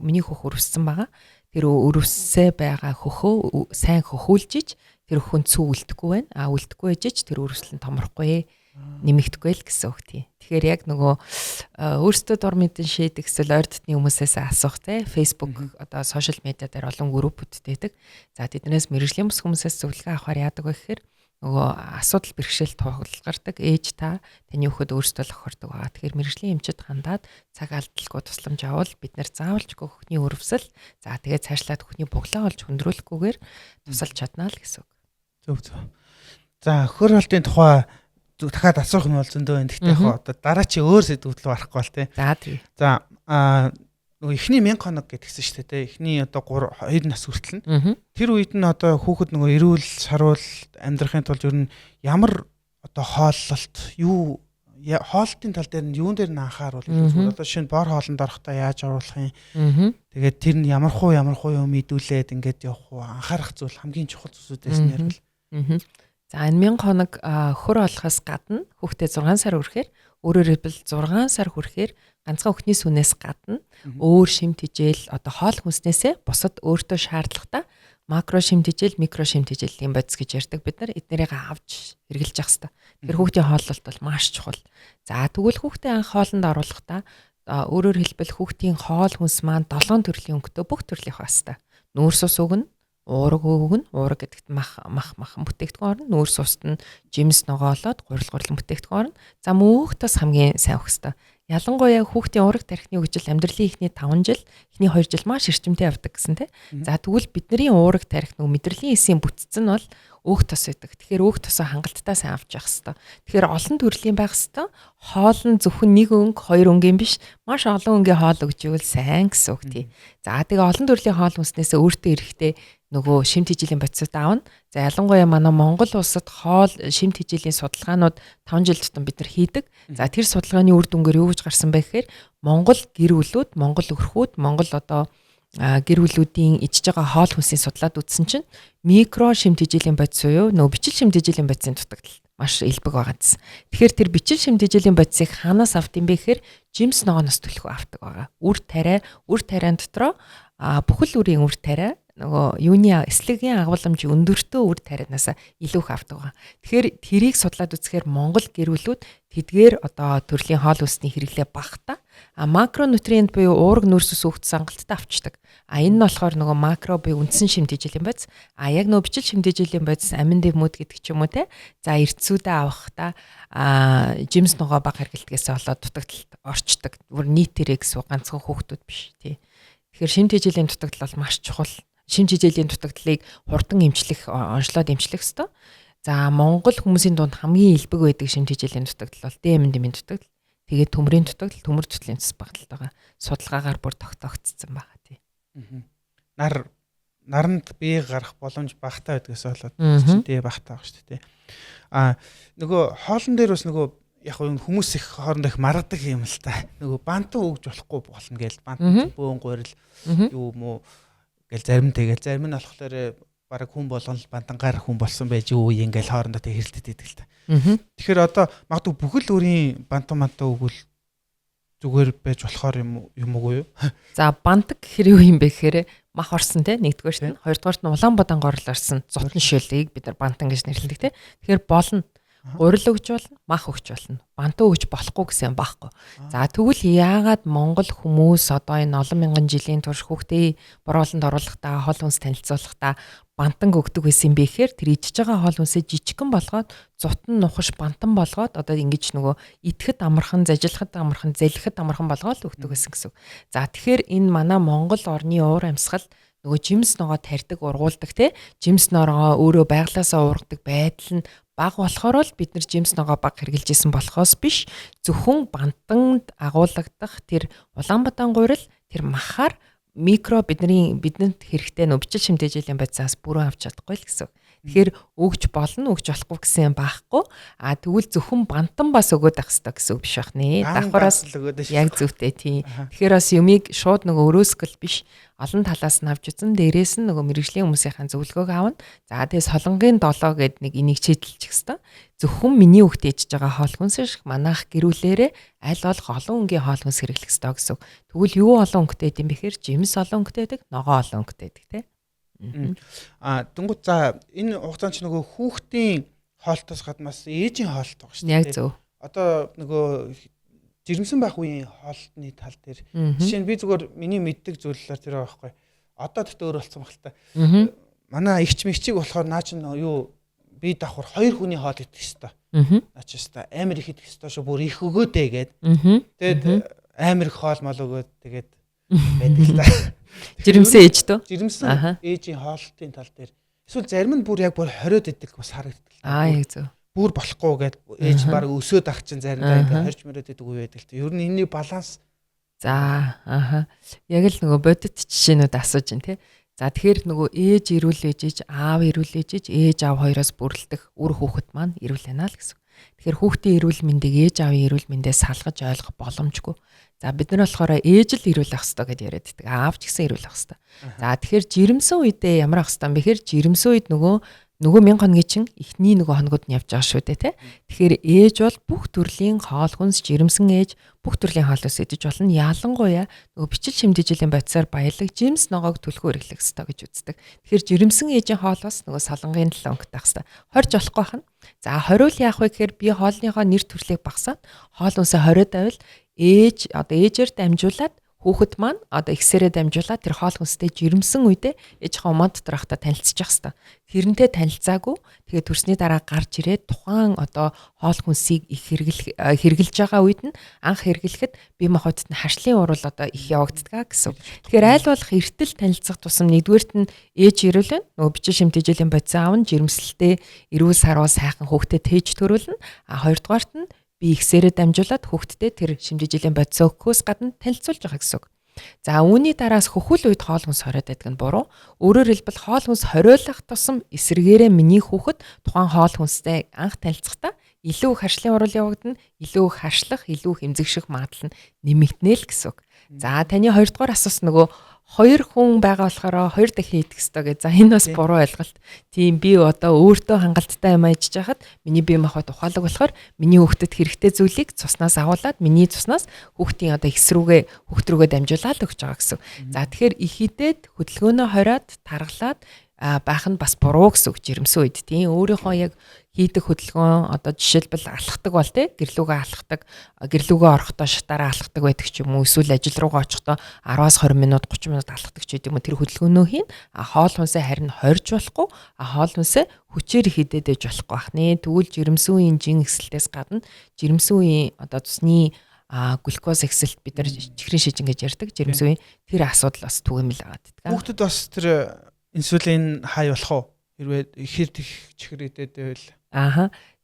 миний хөх өрөвссөн байгаа. Тэр өрөвсөө байгаа хөхөө сайн хөхүүлжиж тэр хөхөн цүү үлдэхгүй байна. Үлдэхгүй ээжж тэр өрөвсөл нь томрохгүй нэмэгдэхгүй л гэсэн үг тийм. Тэгэхээр яг нөгөө өөрсдөө дор мэдэн шийдэх эсвэл ойр дотны хүмүүсээс асуух те Facebook сошиал медиа дээр олон группүүд байдаг. За тэднээс мэрэгжлийн бус хүмүүсээс зөвлөгөө авахар яадаг вэ гэхээр нөгөө асуудал бэрхшээл тулгардаг ээж таны хүүхэд өөрсдөө л охирдог байгаа. Тэгэхээр мэрэгжлийн эмчид хандаад цаг алдалгүй тусламж авал бид нэр заавалжгүй хөхний өрөвсөл за тэгээд цаашлаад хөхний буглаа олж хөндрүүлэхгүйгээр тусалж чаднаа л гэсэн үг. Зөв. За хөр холтын тухай дахиад асуух юм бол зөндөө байна. Гэхдээ яг дараа чи өөр сэдвүүд рүү арахгүй бол тий. За тий. За нөгөө эхний 1000 хоног гэдгсэн шүү дээ тий. Эхний 2 нас хүртэл нь. Тэр үед нь хүүхэд нөгөө эрүүл саруул амьдрахын тулд ер нь ямар хооллолт хоолтын тал дээр нь юун дээр нь анхааруул илүү шинэ бор хоолнд орохдоо яаж оруулах юм. Тэгээд тэр нь ямар хуу юм мэдүүлээд ингээд явах уу анхаарах зүйл хамгийн чухал зүйлүүдээс нь ярил. За энэ 1000 хоног хөр олохоос гадна хүүхдээ 6 сар хүрэхээр өөрөөр хэлбэл 6 сар хүрэхээр ганцхан өхний сүнээс гадна өөр шимт хижээл хоол хүнснээсээ бусад өөртөө шаардлагатай макро шимт хижээл, микро шимт хижээлийн бодис гэж ярьдаг. Бид нар эднэрийг авч хэрэгжилж явах хэрэгтэй. Тэр хүүхдийн хооллолт бол маш чухал. За тэгвэл хүүхдээ анх хоолнд оруулахдаа өөрөөр хэлбэл хүүхдийн хоол хүнс маань 7 төрлийн өнгөтэй бүх төрлийн хастай. Нүүрс ус өгнө, уураг өгнө, уураг гэдэгт мах бүтээгдэхүүн орно, нүүрс уст нь жимс ногоолоод гурил бүтээгдэхүүн орно. За мөөх тас хамгийн сайн өгөх хэрэгтэй. Ялангуяа хүүхдийн ураг тархины хөгжил амьдралын эхний 5 жил, эхний 2 жил маш эрчимтэй явдаг гэсэн тий. За тэгвэл бидний ураг тархи мэдрэлийн эсийн бүтцэн бол өөх тос байдаг. Тэгэхээр өөх тосоо хангалттай сайн авч явах хэрэгтэй. Тэгэхээр олон төрлийн байх хэрэгтэй. Хоол нь зөвхөн 1 өнгө, 2 өнгийн биш, маш олон өнгийн хоол өгч ивэл сайн гэсэн үг тий. За тэгээ олон төрлийн хоол хүнснээсээ өөртөө эрэхтэй нөгөө шимт хижээлийн бодисод аавна. За ялангуяа манай Монгол улсад хоол шимт хижээлийн судалгаанууд 5 жил тутам бид нар хийдэг. За тэр судалгааны үр дүнгээр юу гэж гарсан бэ гэхээр Монгол гэр бүлүүд, Монгол өрхүүд, Монгол гэр бүлүүдийн ижиж байгаа хоол хүнсийн судлаад үзсэн чинь микро шимт хижээлийн бодис уу нөгөө бичил шимт хижээлийн бодисын дутагдал маш илбэг байгаа гэсэн. Тэгэхээр тэр бичил шимт хижээлийн бодисыг хаанаас авт юм бэ гэхээр жимс ногооноос төлхөө авдаг байгаа. Үр тариан дотроо бүхэл үрийн үр тариа нөгөө юуны эслэгийн агуулмжийн өндөртөө үр тарианаас илүү их авдаг байгаа. Тэгэхээр тэрийг судлаад үзэхээр Монгол гэр бүлүүд тэдгээр төрлийн хоол хүнсний хэрэглээ багтаа макронутриент буюу уураг нүүрс ус өгч сангалттай авчдаг. Энэ нь болохоор нөгөө макро буюу үндсэн шимт хижээлийн бодис. Яг нөгөө бичил шимт хижээлийн бодис амин дэвмүүд гэдэг ч юм уу те. За эрдсүүдээ авахдаа жимс ногоо бага хэрэглэдгээс болоод дутагдалд орчдөг. Нийтээрээ гэсэн ганцхан хүүхдүүд биш тий. Тэгэхээр шимт хижээлийн дутагдал бол маш чухал. Шимт хижээлийн дутагдлыг хурдан онцлоод эмчлэх ёстой. За Монгол хүмүүсийн дунд хамгийн илбэг байдаг шимт хижээлийн дутагдал бол D-витамин дутагдал. Тэгээд төмрийн дутагдал, төмөр төслийн цэс багталт байгаа. Судалгаагаар бүр тогтоогдсон байгаа тий. Наранд бие гарах боломж багтаа байдгаас болоод D багтаа байгаа шүү дээ тий. Нөгөө хоолн дээр бас нөгөө яг хүмүүс их хоорондоо их маргадаг юм л та. Нөгөө бантан өгж болохгүй болно гээл бантан бөөн гурил юу мó гэл зарим нь болохоор бараг хүн болгон л бандангаар хүн болсон байж юу ингээл хоорондоо тэг хэрэлдэт идэг л та. Тэгэхээр магадгүй бүхэл өөрийн бантан өгвөл зүгээр байж болохоор юм уу юу? За бандаг гэхэр юу юм бэ гэхээр мах орсон те нэгдүгээр нь, хоёрдугаар нь улаан бодон орсон зутан шөлийг бид нар бантан гэж нэрлэдэг те. Тэгэхээр болно. Гурил өгч болно, мах өгч болно. Бантан өгч болохгүй гэсэн байхгүй. За тэгвэл яагаад Монгол хүмүүс энэ олон мянган жилийн турш хүүхдээ бороолонд оруулахдаа хоол хүнс танилцуулахдаа бантан өгдөг байсан юм бэ гэхээр тэр идчихэж байгаа хоол хүнсээ жижигхэн болгоод зутан нухаш бантан болгоод ингэж нөгөө идэхэд амархан, зажиллахад амархан, зэлэхэд амархан болгоод өгдөг байсан гэсэн. За тэгэхээр энэ манай Монгол орны уур амьсгал нөгөө жимс ногоо тарьдаг, ургуулдаг те. Жимс ногоо өөрөө байглаасаа ургадаг байдал нь бага болохоор л бид нар жимс ногоо бага хэрглэж исэн болохоос биш, зөвхөн бантанд агуулгадах тэр Улаанбаатар гурил тэр махаар микро бидэнд хэрэгтэй нөө бичил шимтгийлийн бодисоос бүрэн авч чадахгүй л гэсэн. Тэгэхээр өгж болно, өгж болохгүй гэсэн юм байхгүй. Тэгвэл зөвхөн бантан бас өгөөд авах хэрэгтэй гэсэн үг биш байх нэ. Давхараас яг зөвтэй тийм. Тэгэхээр бас юмыг шууд нөгөө өрөөсгөл биш олон талаас нь авч үзэн дээрээс нь нөгөө мэрэгжлийн хүмүүсийн зөвлөгөөг авна. За тэгээ солонгийн 7 гэд нэг энийг чийдэлчих хэвээр. Зөвхөн миний хөвгт ээж байгаа хоол хүнс шиг манайх гэрүүлээрээ аль болох олон өнгийн хоол хүнс хэрэглэх хэрэгтэй гэсэн. Тэгвэл юу олон өнгөтэй юм бэхээр жимс олон өнгөтэйдэг, ногоо олон өнгөтэйдэг тийм. Дүнгууд за энэ хугацаанд ч нөгөө хүүхдийн хоолтоос гаднаас ээжийн хоолт байгаа шүү дээ. Яг зөв. Одоо нөгөө жирэмсэн байх үеийн хоолтны тал дээр жишээ нь би зүгээр миний мэддэг зүйлээр тэр байгаа байхгүй. Одоо тэгтээ өөр болсон баг л та. Манай ихч мэгчиг болохоор наа чинь юу би давхар 2 хүний хоол идэх хэвээр. Наа чи хэвээр амар их идэх хэвээр шүү бүр их өгөөдэй гээд. Тэгээд амар их хоол мал өгөөд тэгээд байдаг л та. Жирэмсэн ээж дөө. Жирэмсэн ээжийн хоолтын тал дээр эсвэл зарим нь бүр яг бүр 20-од идэг бас харагддаг. Яг зөв. Бүр болохгүй гээд ээж баг өсөөд ах чинь заримдаа ингээ хорж мөрөд идэг үе байдаг л та. Ер нь энэний баланс. За яг л нөгөө бодит жишээнүүд асууж байна тий. За тэгэхээр нөгөө ээж ирүүл ээжиж, аав ирүүл ээжиж, ээж аав хоёроос бүрэлдэх үр хүүхэд маань ирүүл байна л гэсэн. Тэгэхээр хүүхдийн эрүүл мэндийг ээж аавын эрүүл мэндээс салгаж ойлгох боломжгүй. За бид нар болохоор ээж л эрүүл ах хэвээр гэдээ яриад байдаг. Аав ч гэсэн эрүүл ах хэвээр. За тэгэхээр жирэмсэн үедээ ямар ах хэвээр бэхээр жирэмсэн үед нөгөө 1000 хоногийн чинь эхний нөгөө хоногуд нь явж байгаа шүү дээ тий. Тэгэхээр ээж бол бүх төрлийн хоол хүнс жирэмсэн ээж бүх төрлийн хоолоос идэж болно. Ялангуяа нөгөө бичил шимтгийлийн бодисоор баялаг жимс ногоог түлхүү хэрэглэх ёстой гэж үздэг. Тэгэхээр жирэмсэн ээжийн хоолоос нөгөө салангийн 7 өнгөтэй ах хэвээр. Хорж болохгүй хань. За хориул яах вэ гэхээр би хоолныхоо нэр төрлийг багасаад хоол хүнсээ хориод байвал ээж одоо ээжээр дамжуулаад хүүхэд маань одоо ихсээрээ дамжуулаад тэр хоол хүнстэй жирэмсэн үедээ ээжийнхээ умаа дотор ахта танилцчих хэвээр. Тэрнтэй танилцаагүй тэгээд төрсний дараа гарч ирээд тухайн одоо хоол хүнсийг их хэрэглэж байгаа үед нь анх хэрэглэхэд бие махбодд нь хашлын урал одоо их явагддаг гэсэн. Тэгэхээр айл болох эртэл танилцах тусам нэгдүгээрт нь ээж ирүүл байна. Нөгөө бичил шимтгийлийн бодис аав нь жирэмслэлтэй эрүүл сарваа сайхан хүүхдэд тээж төрүүлнэ. Хоёрдугаарт нь би ихсээрээ дамжуулаад хүүхдтэй тэр шимтгийлийн бодис өгөхөөс гадна танилцуулж байгаа гэсэн үг. За үүний дараас хөхүүл үед хоол хүнс хориод байдаг нь буруу. Өөрөөр хэлбэл хоол хүнс хориулах тусам эсрэгээрээ миний хүүхэд тухайн хоол хүнстэй анх танилцахдаа илүү их харшлын урал явагдана, илүү их харшлах, илүү их эмзэгших магадлал нь нэмэгдэнэ л гэсэн үг. За таны хоёрдугаар асуусан нөгөө 2 хүн байгаа болохоор 2 дахин идэх ёстой гэж. За энэ бас буруу ойлголт. Тийм би одоо өөртөө хангалттай юм ажиллаж байхад миний бие махбод ухаалаг болохоор миний хүүхдэд хэрэгтэй зүйлийг цуснаас агуулад миний цуснаас хүүхдийн одоо ихс рүүгээ хүүхд рүүгээ дамжуулаад өгч байгаа гэсэн. За тэгэхээр их идээд хөдөлгөөнөө хориод таргалаад байх нь бас буруу гэсэн үг жирэмсэн үед. Тийм өөрийнхөө яг хийдэг хөдөлгөөн одоо жишээлбэл алхдаг бол тий гэрлүүгээ алхдаг гэрлүүгээ орохдоо шатаараа алхдаг байдаг ч юм уу эсвэл ажил руугаа очихдоо 10-аас 20 минут 30 минут алхдаг ч гэдэг юм тэр хөдөлгөөнөө хийн хоол хүнсээ харин хорж болохгүй хоол хүнсээ хүчээр хідээд ээж болохгүй бах нэ тэгвэл жирэмсэн үеийн жин эксэлтээс гадна жирэмсэн үеийн одоо цусны глюкоз эксэлт бид нар чихрийн шижин гэж ярьдаг жирэмсэн үеийн тэр асуудал бас түгээмэл байгаа гэдэг. Хүүхдэд бас тэр инсулин хай болох уу? Хэрвээ ихээр чихэр идээд байвал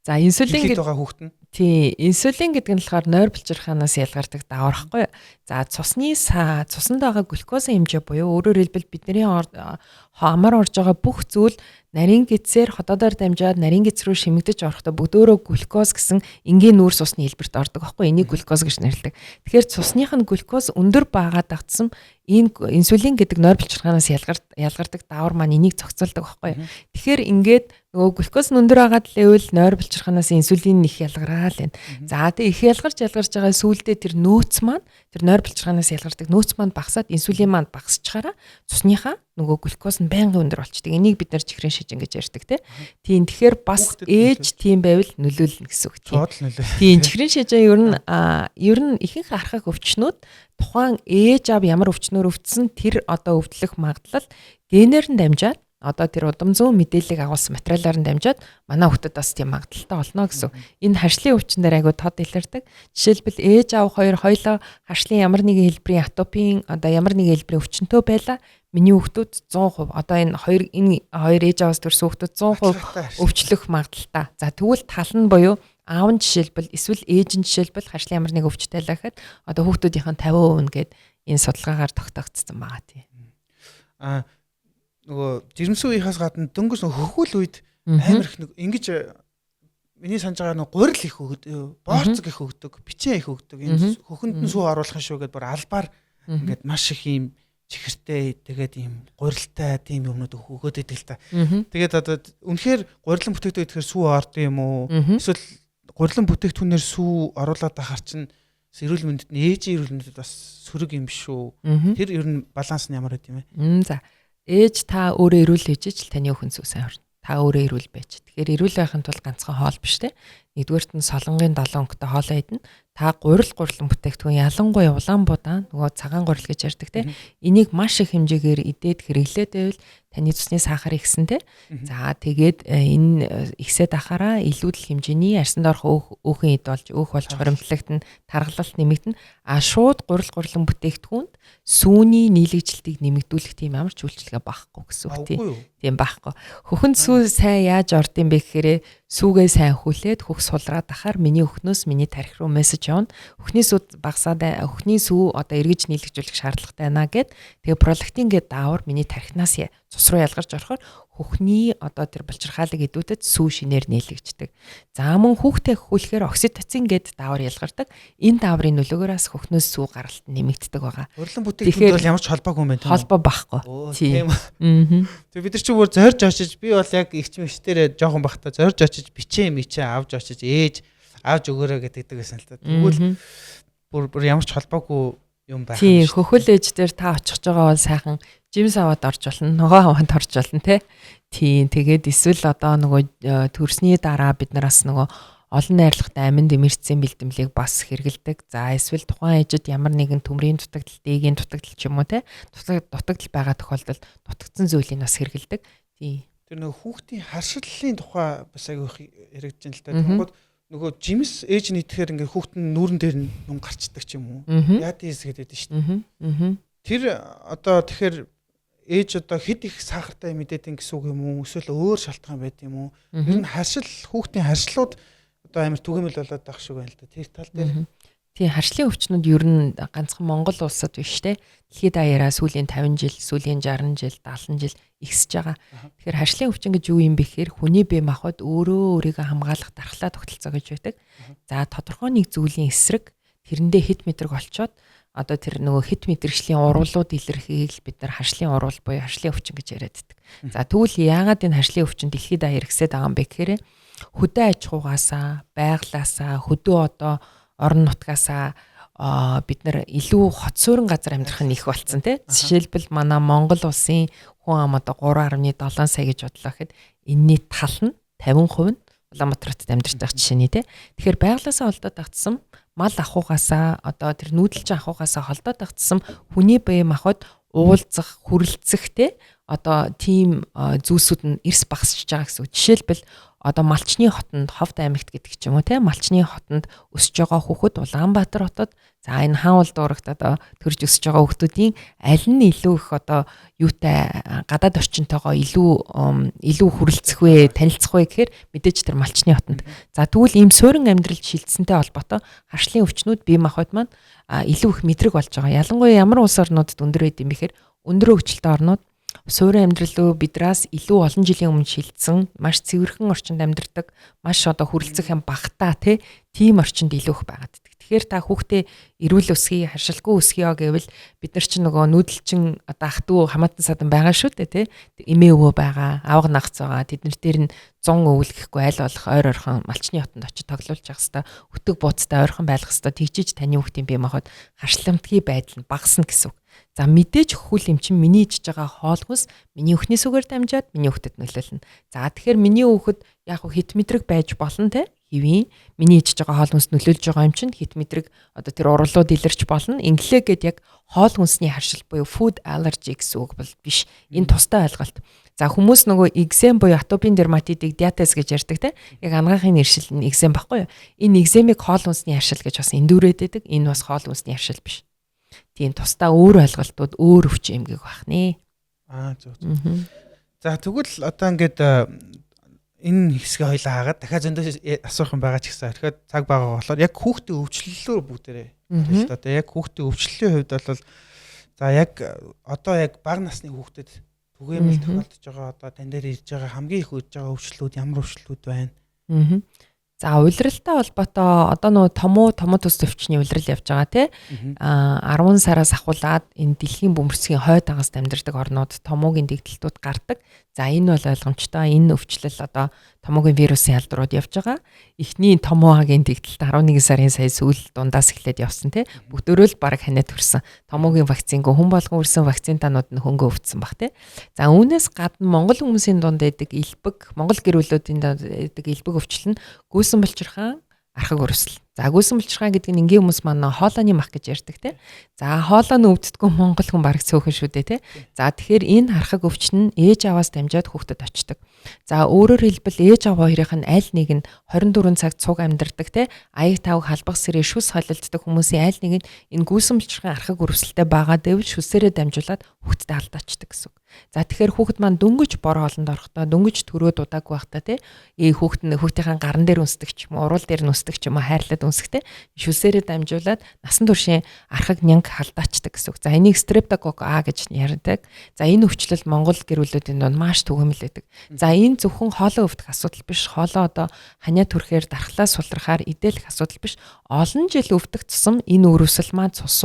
За инсулин гэдэг байгаа хүүхэд нь. Тий, инсулин гэдэг нь болохоор нойр булчирхаанаас ялгардаг давар байхгүй. За цуснд байгаа глюкозын хэмжээ буюу өөрөөр хэлбэл бидний амар орж байгаа бүх зүйл нарийн гидсээр хотоодоор дамжаад нарийн гидс рүү шимэгдэж орохдоо бүгдөө глюкоз гэсэн энгийн нүүрс усны хэлбэрт ордог байхгүй. Энийг глюкоз гэж нэрлэдэг. Тэгэхээр цусных нь глюкоз өндөр байгаад дагтсан энэ инсулин гэдэг нойр булчирхаанаас ялгардаг давар маань энийг зохицуулдаг байхгүй. Тэгэхээр ингээд нөгөө глюкоз өндөр байгаад лээвэл нойр булчирхаанаас инсулин их ялгараа л байна. За тэг их ялгарч байгаа сүүлдээ тэр нөөц маань тэр нойр булчирхаанаас ялгардаг нөөц маань багасаад инсулин маань багасчаараа цусныхаа нөгөө глюкоз нь байнгын өндөр болчдөг. Энийг бид нар чихрийн шижин гэж ярьдаг тийм. Тэгэхээр бас ээж тийм байвал нөлөөлнө гэсэн үг тийм. Тийм чихрийн шижин ер нь ихэнх архаг өвчнүүд тухайн ээж аав ямар өвчнөөр өвдсөн тэр одоо өвдлөх магадлал генээр нь дамжаад одоо тэр удам зүүн мэдээллийг агуулсан материалаар нь дамжаад манай хүүхдэд бас тийм магадaltaй болно гэсэн. Энэ харшлын өвчин дээр айгуу тод илэрдэг. Жишээлбэл ээж аав хоёлоо харшлын ямар нэгэн хэлбэрийн атопийн одоо ямар нэгэн хэлбэрийн өвчнөд байла. Миний хүүхдүүд 100% одоо энэ хоёр ээж аваас төрсөн хүүхдүүд 100% өвчлөх магадaltaй. За тэгвэл тал нь буюу аав нь жишээлбэл эсвэл ээж нь жишээлбэл харшлын ямар нэг өвчтэй л гэхэд одоо хүүхдүүдийнх нь 50% гээд энэ судалгаагаар тогтоогдсон байгаа тийм. Нөгөө жирэмсэн үеийнхээс гадна дөнгөж нөгөө хөхүүл үед амар их нэг ингэж миний санаж байгаа нөгөө гурил их өгдөг, боорцог их өгдөг, бичээ их өгдөг. Энэ хөхөнд нь сүү оруулах нь шүү гэдээ бүр албаар ингээд маш их юм чихэртэй тэгээд ийм гурилтай тийм юмнууд өгөөд идэг л та. Тэгээд одоо үнэхээр гурилан бүтээгдэхүүн идэхээр сүү ордог юм уу? Эсвэл гурилан бүтээгдэхүүнээр сүү оруулаад ахаар чинь эрүүл мэндэд ээжийн эрүүл мэндэд бас сөрөг юм шүү. Тэр ер нь баланс нь ямар байд юм бэ? За. Ээж та өөрөө эрүүл ээж л таны өхөн сүү сайн орно. Та өөрөө эрүүл байж. Тэгэхээр эрүүл байхын тулд ганцхан хоол биш те. Нэгдүгээрт нь солонгийн 7 өнгөтэй хоолоо идэнэ. Та гурилан бүтээгдэхүүн ялангуяа Улаанбуудаа нөгөө цагаан гурил гэж ярьдаг те. Энийг маш их хэмжээгээр идээд хэрэглээд байвал таны цусны сахар ихсэн те. За тэгээд энэ ихсээд ахаараа илүүдэл хэмжээний арьсанд орох өөхөн эд болж өөх болж хоримтлагт нь таргалалт нэмэгдэнэ. Шууд гурилан бүтээгдэхүүнд сүүний нийлэгжилтийг нэмэгдүүлэх тийм ямар ч үйлчлэгээ багхгүй гэсэн үг тийм багхгүй. Хөхөнд сүү сайн яаж орд юм бэ гэхээр сүүгээ сайн хүлээд хөх сулраад ахаар миний өхнөөс миний тархи руу мессеж явна. Өхний сүү багасаад өхний сүү одоо эргэж нийлэгжүүлэх шаардлагатай байна гэд тэгээ пролактин гэдэг даавар миний тархинаас цус руу ялгарч орохоор хөхний одоо тэр булчирхаалыг идүүдэд сүү шинээр нийлэгждэг. За мөн хүүхдээ хөхүүлэхээр окситоцин гэдэг даавар ялгардаг. Энэ дааврын нөлөөгөөс хөхнөөс сүү гаралт нэмэгддэг байгаа. Гурилан бүтээгдэхүүн бол ямар ч холбоогүй юм байна. Холбоо байхгүй. Тийм. Тэгээ бид нар чи бүр зорж очиж би бол яг ихч мэгчтэрээ жоохон бахта зорж очиж бичээ авч очиж ээж авч өгөөрэй гэдэг байсан л та. Тэгвэл бүр ямар ч холбоогүй юм байх. Тийм, хөхөл ээж дээр та очих байгаа бол сайхан жимс аваад орж болно, ногоо аваад орж болно те. Тийм, тэгээд эсвэл одоо нөгөө төрсний дараа бид нараас нөгөө олон найрлагатай амин дэмэрцсэн бэлтгэлийг бас хэрэгэлдэг. За эсвэл тухайн ээжид ямар нэгэн төмрийн дутагдал, дэгийн дутагдал ч юм уу те. Дутагдал байгаа тохиолдолд дутагдсан зүйлийг бас хэрэгэлдэг. Тийм. Тэр нөгөө хүүхдийн харшиллын тухай бас аяг яригдж байна л та. Тэгвэл нөгөө жимс ээж нийтгэхээр ингээд хүүхд нь нүүрэн дээр нүн гарчдаг ч юм уу. Яа тийс гэдэг шүү дээ. Тэр одоо тэгэхээр ээж одоо хэд их сахартай мэдээд гэсэн үг юм уу? Эсвэл өөр шалтгаан байд юм уу? Ер нь харшил хүүхдийн харшлууд одоо амар түгээмэл болоод байх шиг байна л да. Тэр тал дээр. Тийм, харшлын өвчнүүд ер нь ганцхан Монгол улсад биш те. Дэлхийд даяараа сүүлийн 50 жил, сүүлийн 60 жил, 70 жил ихсэж байгаа. Тэгэхээр харшлын өвчин гэж юу юм бэ гэхээр хүний бие махбод өөрөө өөрийгөө хамгаалах дархлаа тогтолцоо гэж байдаг. За тодорхой нэг зүйлийн эсрэг тэрэндээ хит мэдрэг олцоод одоо тэр нөгөө хит мэдрэгчлийн уруулууд илэрхийлэл бид нар харшлын уруул буюу харшлын өвчин гэж яриад байдаг. За тэгвэл яагаад энэ харшлын өвчин дэлхийд даяар ихсээд байгаа юм бэ гэхээр хөдөө аж ахуйгаасаа, байглаасаа, хөдөө одоо орон нутгаасаа бид нар илүү хот суурин газар амьдрах нь их болцсон тий. Жишээлбэл манай Монгол улсын хүн ам одоо 3.7 сая гэж бодлоо гэхэд энэний тал нь 50% нь Улаанбаатарт амьдарч байгаа жишээний тий. Тэгэхээр байглаасаа холдоод автсан мал ахуйгаасаа одоо тэр нүүдэлчин ахуйгаасаа холдоод автсан хүний бие махбод уулзах, хүрлцэх тий одоо тийм зүйлсүүд нь эрс багасч байгаа гэсэн үг. Жишээлбэл одоо Малчны хотод Ховд аймагт гэдэг ч юм уу те Малчны хотод өсөж байгаа хүүхэд Улаанбаатар хотод за энэ хаан улдуурагт одоо төрж өсөж байгаа хүүхдүүдийн аль нь илүү их одоо юутай гадаад орчинтойгоо илүү хүрлцэх вэ, танилцах вэ гэхээр мэдээж тэр Малчны хотод. За тэгвэл ийм суурин амьдралд шилжсэнтэй холбоотой харшлын өвчнүүд бие махбод маань илүү их мэдрэг болж байгаа. Ялангуяа ямар улс орнуудад өндөр байд юм бэхээр өндөр хөгжилтэй орнууд суурин амьдрал руу бидраас илүү олон жилийн өмнө шилжсэн, маш цэвэрхэн орчинд амьдардаг, маш одоо хүрлцэх юм багтаа тийм орчинд илүү их байгаад байдаг. Тэгэхээр та хүүхдээ эрүүл өсгий, харшилгүй өсгийо гэвэл бид нар чинь нөгөө нүүдэлчин одоо ах トゥ хамаатан садан байгаа шүү дээ эмээ өвөө байгаа, авга нагц байгаа. Тэднэр дээр нь 100 өвөл гэхгүй аль болох ойр ойрхон Малчны хотод очиж тоглуулж явах хэвээр, өтөг бууцтай ойрхон байх хэвээр тэгжиж таны хүүхдийн бие махбод харшламтгий байдал нь багасна гэсэн үг. За мэдээж хөхүүл эмчин миний ичж байгаа хоол хүнс миний өхний сүгээр дамжаад миний хүүхдэд нөлөөлнө. За тэгэхээр миний хүүхэд яг хит мэдрэг байж болно те хэвийн миний ичж байгаа хоол хүнс нөлөөлж байгаа юм чинь хит мэдрэг одоо тэр урлууд илэрч болно. Инглигээд яг хоол хүнсний харшил буюу food allergy гэсэн үг бол биш. Энэ тустай ойлголт. За хүмүүс нөгөө экзем буюу атопийн дерматитыг диатез гэж ярьдаг те. Яг ангаахын нэршил нь экзем баггүй юу? Энэ экземийг хоол хүнсний харшил гэж бас эндүүрээд байдаг. Энэ бас хоол хүнсний харшил биш. Тийм тусдаа өөр ойлголтууд өөр өвчин эмгэг байх нэ. Зөв. За тэгвэл одоо ингээд энэ хэсгээ хоёлаа хагаад дахиад зөндөөс асуух юм байгаа ч гэсэн дахиад цаг байгаа болохоор яг хүүхдийн өвчлөлөөр бүгдээрээ. Одоо яг хүүхдийн өвчлөлийн хувьд бол За яг одоо яг бага насны хүүхдэд түгээмэл тохиолдож байгаа одоо тань дээр ирж байгаа хамгийн их үүсэж байгаа өвчлөлүүд ямар өвчлөлүүд байна? За улиралтай холбоотой одоо нөгөө томуу төс төвчний улирал явж байгаа тий. 10 сараас ахуулаад энэ дэлхийн бөмбөрсгийн хойд агаст амьдардаг орнууд томоогийн дэгдэлтүүд гардаг. За энэ бол ойлгомжтой. Энэ өвчлөл одоо томоогийн вирусын ялдрууд явж байгаа. Эхний томоогийн дэгдэлт 11 сарын сая сүүл дундаас эхлээд явсан тий. Бүгдөө л баг ханиад төрсэн. Томоогийн вакцингүй хүн болгон үрсэн вакцинтанууд нь хөнгөө өвдсөн баг тий. За үүнээс гадна Монгол хүмүүсийн дунд байдаг элбэг, Монгол гэр бүлүүдийн дунд байдаг элбэг өвчлөл нь гүйсэн булчирхаан, архаг өрөсөл. За гүйсэн булчирхаан гэдэг нь энгийн хүмүүс маань хоолойны мах гэж ярьдаг тий. За хоолойн өвддөггүй Монгол хүн бараг цөөхөн шүү дээ тий. За тэгэхээр энэ архаг өвчин нь ээж аваас дамжаад хүүхдэд очдог. За өөрөөр хэлбэл ээж аав хоёрын аль нэг нь 24 цаг цуг амьдардаг тий. Аяг тавг халбах сэрээ шүс холилддог хүмүүсийн аль нэг нь энэ гүйсэн булчирхаан архаг өрөсөлтэй байгаа дэвэл шүсээрээ дамжуулаад хүүхдэд алдаачдаг гэсэн. За тэгэхээр хүүхэд маань дөнгөж бор хоолнд орохдоо дөнгөж төрөө дудаагүй байхдаа тий. Хүүхдийнхээ гарн дээр үнсдэг ч юм уу, уруул дээр нүсдэг ч юм уу хайрлаад үнсэхтэй шүсээрээ дамжуулаад насан туршийн архаг нянг халдаачдаг гэсэн үг. За энийг Streptococcus A гэж ярьдаг. За энэ өвчлөл Монгол гэр бүлүүдийн донд маш түгээмэл байдаг. За энэ зөвхөн хоолой өвдөх асуудал биш. Хоолой одоо ханиа түрхээр дархлаа сулрахаар идэлэх асуудал биш. Олон жил өвдөх тусам энэ өрөвсөл маань цус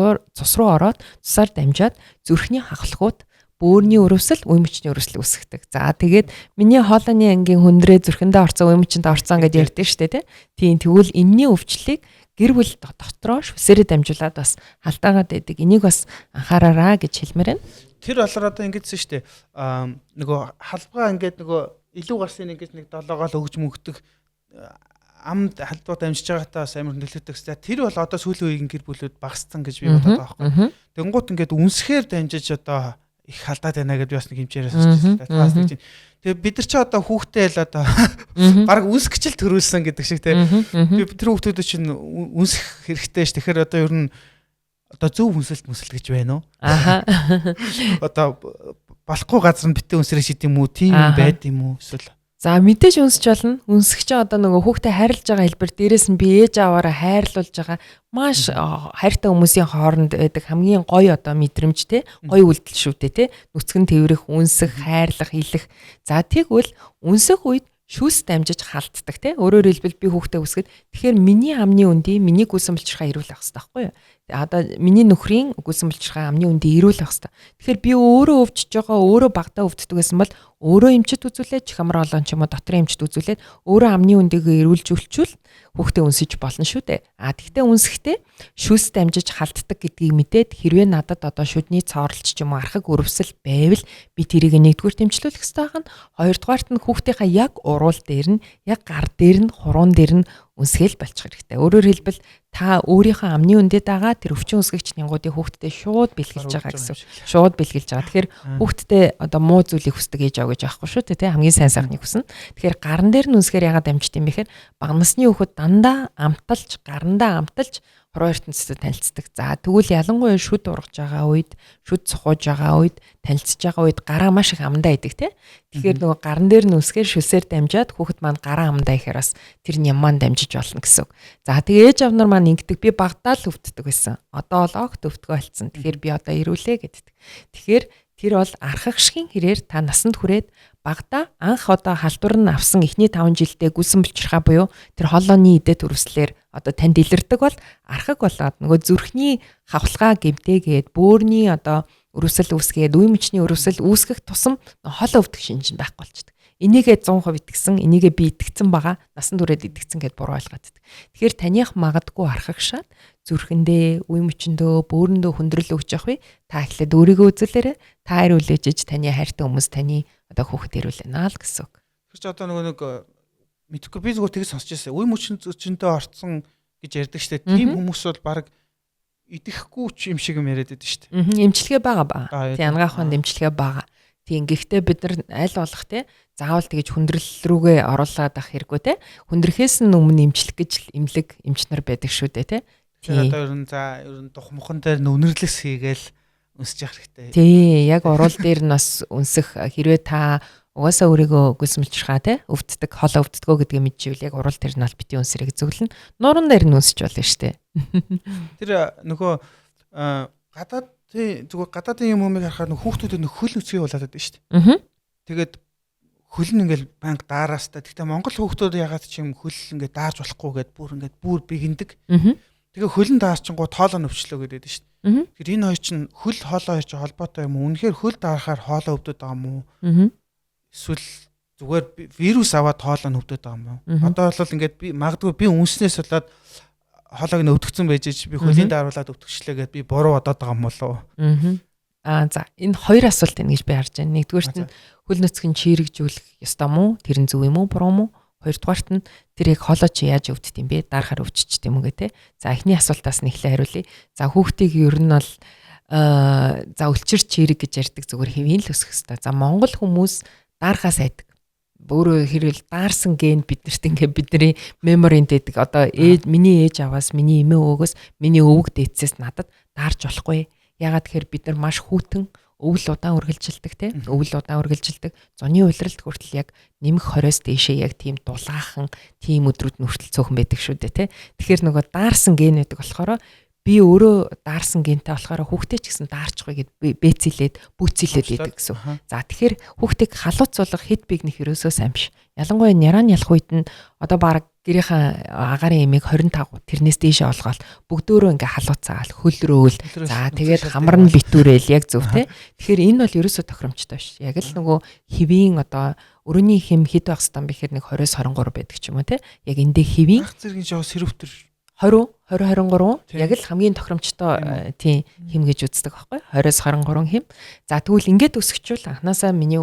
руу ороод цусаар дамжаад зүрхний хагалтгууд бөөрийн өрөвсөл, үе мөчний өрөвсөл үүсгдэг. За тэгээд миний хоолойны ангийн хүндрээ зүрхэндээ орцсон, үе мөчөнд орцсон гэж ярьдаг шүү дээ, тийм. Тэгвэл энэний өвчлөлийг гэр бүл дотроо шүсээрээ дамжуулаад бас халдаагаад байдаг. Энийг бас анхаараарай гэж хэлмээр байна. Тэр болохоор одоо ингэдсэн шүү дээ. Нөгөө халбгаа ингээд нөгөө илүү гарсын ингэж нэг долоогоо өгж мөнгөдөг амд халдваа дамжиж байгаатай бас амар нөлөөдөг. Тэр бол одоо сүүлийн үеийн гэр бүлүүд багассан гэж би бодоод байгаа байхгүй. Тэнгуут ингээд үнсхээр дамжиж одоо их халдаад байна гэдээ бас нэг хэмжээрээ сонсчихлаа. Тэгээ бид нар ч одоо хүүхдээ л одоо баг үнсгчл төрүүлсэн гэдэг шиг тийм. Тэр хүүхдүүд чинь үнсэх хэрэгтэй ш. Тэгэхээр одоо ер нь одоо зөв үнсэлт гэж байна уу? Аха. Одоо болохгүй газар нь битээ үнсрэх шид юм уу? Тийм байд юм уу? Эсвэл за мэдээж үнсэж болно. Үнсэх чинь одоо нөгөө хүүхдээ хайрлаж байгаа хэлбэр дээрээс нь би ээж аваараа хайрлуулж байгаа маш хайртай хүмүүсийн хооронд байдаг хамгийн гоё одоо мэдрэмж те гоё үйлдэл шүү дээ те нүцгэн тэрвэрэх үнсэх хайрлах хэлэх. За тэгвэл үнсэх үед шүс дамжиж халтдаг те өөрөөр хэлбэл би хүүхдээ үсгэд тэгэхээр миний амны үндий миний гүйсэн булчирхаа ирүүлэх хэрэгтэй байхгүй юу? Одоо миний нөхрийн гүйсэн булчирхаа амны үндий ирүүлэх хэрэгтэй. Тэгэхээр би өөрөө өвчж байгаа өөрөө багтаа өвддөг гэсэн бол өөрөө эмчит үзүүлээд чихамар олон ч юм уу дотрын эмчит үзүүлээд өөрөө амны үндийгээ ирүүлж үлчүүл хүүхдээ үнсэж болно шүү дээ. Тэгтээ үнсэхдээ шүс дамжиж халтдаг гэдгийг мэдээд хэрвээ надад одоо шүдний цоорлч ч юм уу архаг өрөвсөл байвал би тэрийг нэгдүгээр дэмжлүүлэх хэрэгтэй байна. Хоёрдугаарт нь хүүхдийнхаа яг уруул дээр нь яг гар дээр нь хуруун дээр нь үнсгээл болчих хэрэгтэй. Өөрөөр хэлбэл та өөрийнхөө амны үндэд байгаа тэр өвчин үсгэгч нянгуудыг хүүхдэд шууд бэлгэлж байгаа гэсэн. Шууд бэлгэлж байгаа. Тэгэхээр хүүхдэд одоо муу зүйлийг хүсдэг ээж аваа гэж аахгүй шүү дээ, хамгийн сайн сайхныг хүснэ. Тэгэхээр гарн дээр нь үнсгээр ягаад дамжт юм бэ гэхээр бага насны хүүхэд дандаа амталж, гарандаа амталж хороо ертөнцөд танилцдаг. За тэгвэл ялангуяа шүд ургаж байгаа үед, шүд цухууж байгаа үед, танилцж байгаа үед гараа маш их амдаа идэг тий. Тэгэхээр нөгөө гарн дээр нь үсгээр шүсээр дамжаад хүүхэд маань гараа амдаа ихээр бас тэр нямаан дамжиж болно гэсэн үг. За тэгээ ээж авнар маань ингэдэг би багтаа л өвддөг байсан. Одоо бол огт өвдгөө болцсон. Тэгэхээр би одоо ирүүлээ гэдэг. Тэгэхээр тэр бол архах шигын хэрээр та насанд хүрээд багтаа анх одоо халдвар нь авсан эхний 5 жилдээ гүсэн булчирхаа буюу тэр холооны идэт өрөслөөр одоо танд илэрдэг бол архаг болоод нөгөө зүрхний хавхлага гэмтээгээд бөөрийн одоо өрөсөл үүсгээд үе мөчний өрөсөл үүсгэх тусам хол өвдөх шинж байхгүй болчихдог. Энийгээ 100% итгэсэн, энийгээ би итгэцэн байгаа, насан туршид итгэцэн гэд буруу ойлгоод байдаг. Тэгэхээр таних магадгүй архах шат зүрхэндээ, үе мөчөндөө, бөөрөндөө хүндрэл өгч явах вэ? Та эхлээд өөрийгөө үзүүлээрэ, та хариулж таны хайртай хүмүүс таны одоо хүүхэд ирүүлнэ л гэсэн үг. Тэр чи одоо нэг мэдхгүй би зүгээр тэгж сонсч байсан. Үе мөчн зөчөндөө орцсон гэж ярьдаг штэ. Тийм хүмүүс бол баг идэхгүй ч юм шиг юм яриад байдаг штэ. Эмчилгээ байгаа ба. Тий ангаахын эмчилгээ байгаа. Тийм гэхдээ бид нар аль болох те заавал тэгэж хүндрэл рүүгээ оруулаад ах хэрэггүй те. Хүндрэхээс нь өмнө эмчлэх гэж эмнэлэг эмчнэр байдаг шүү дээ те. Тэр одоо ер нь тухмхан дээр нүнэрлэс хийгээл үнсэж явах хэрэгтэй. Тий яг уруул дээр нь бас үнсэх хэрвээ та угаасаа өөрийгөө гүсмэлчхаа те өвддөг хол өвддгөө гэдгийг мэдчихвэл яг уруул дээр нь бол бити үнсрэг зөвлөн нуран дээр нь үнсэж болно шүү дээ. Тэр нөгөө гадаадын юмыг харахаар хүүхдүүдэд хөл үсгийг болоод байдаг шүү дээ. Аа. Тэгээд хөл нь ингээл банк даараастай. Гэхдээ Монгол хүүхдүүд ягаад ч юм хөл ингээд даарж болохгүй гээд бүр бигэндэг. Аа. Тэгээ хөлн даарчингуу тоолоо нөвчлөө гэдэг шүү дээ. Тэгэхээр энэ хоёр чинь хөл хоолой хоёр чинь холбоотой юм уу? Үнэхээр хөл даарахаар хоолой өвдөд байгаа юм уу? Эсвэл зүгээр вирус аваад хоолой нь өвдөд байгаа юм уу? Одоо бол ингээд магадгүй би үнснээс болоод хоолойг нь өвдөгцөн байж би хөлийн дааруулаад өвдөгчлээ гэд би буруу бодоод байгаа юм болов уу? За энэ хоёр асуулт байна гэж би харж байна. Нэгдүгээрт нь хөл нөцгөн чирэгжүүлэх ёстой мó? Тэр нь зөв юм уу, буруу мó? Хоёрдугаарт нь тэр яг хоолой чи яаж өвддөг юм бэ? Дарахаар өвччихд юм уу гэх те. За эхний асуултаас нь эхлээ хариулъя. За хүүхдийг ер нь бол за өлчир чирэг гэж ярьдаг зүгээр хэвийн л өсөх ёстой. За Монгол хүмүүс дарахаас айдаг. Өөрөө хэрвэл даарсан ген биднэрт ингээ бидний меморинд байдаг. Одоо миний ээж аваас, миний эмээ өвгөөс, миний өвөг дээдсээс надад даарч болохгүй. Ягаад тэгэхээр бид нар маш хүйтэн өвөл удаан үргэлжилдэг те. Өвөл удаан үргэлжилдэг. Зуны улиралд хүртэл яг нэмэх 20-оос дээшээ яг тийм дулаахан тийм өдрүүд нь хүртэл цөөхөн байдаг шүү дээ те. Тэгэхээр нөгөө даарсан ген байдаг болохоор би өөрөө даарсан гентэй болохоор хүүхдээ ч гэсэн даарчихгүй гэд бэцэлээд бүцэлээд идэг гэсэн. За тэгэхээр хүүхдийг халууцуулах хэд бигнэх ерөөсөө сайн биш. Ялангуяа няран ялах үед нь одоо баг гэрийнхэн агаарын эмийг 25 тэрнээс дээшээ олгоод бүгдөө ингээ халууцаал хөлрөөл. За тэгээд хамар нь битүүрэл яг зөв те. Тэгэхээр энэ бол ерөөсөө тохиромжтой биш. Яг л нөгөө хэвийн одоо өрөөний хэм хэд байх хэвтан бэхээр нэг 20-23 байдаг ч юм уу те. Яг эндээ хэвийн ах зэргийн жоо сэрвтер 20-23 яг л хамгийн тохиромжтой тийм хэм гэж үздэг байхгүй 20-23 хэм. За тэгвэл ингээд өсгчүүл анханасаа миний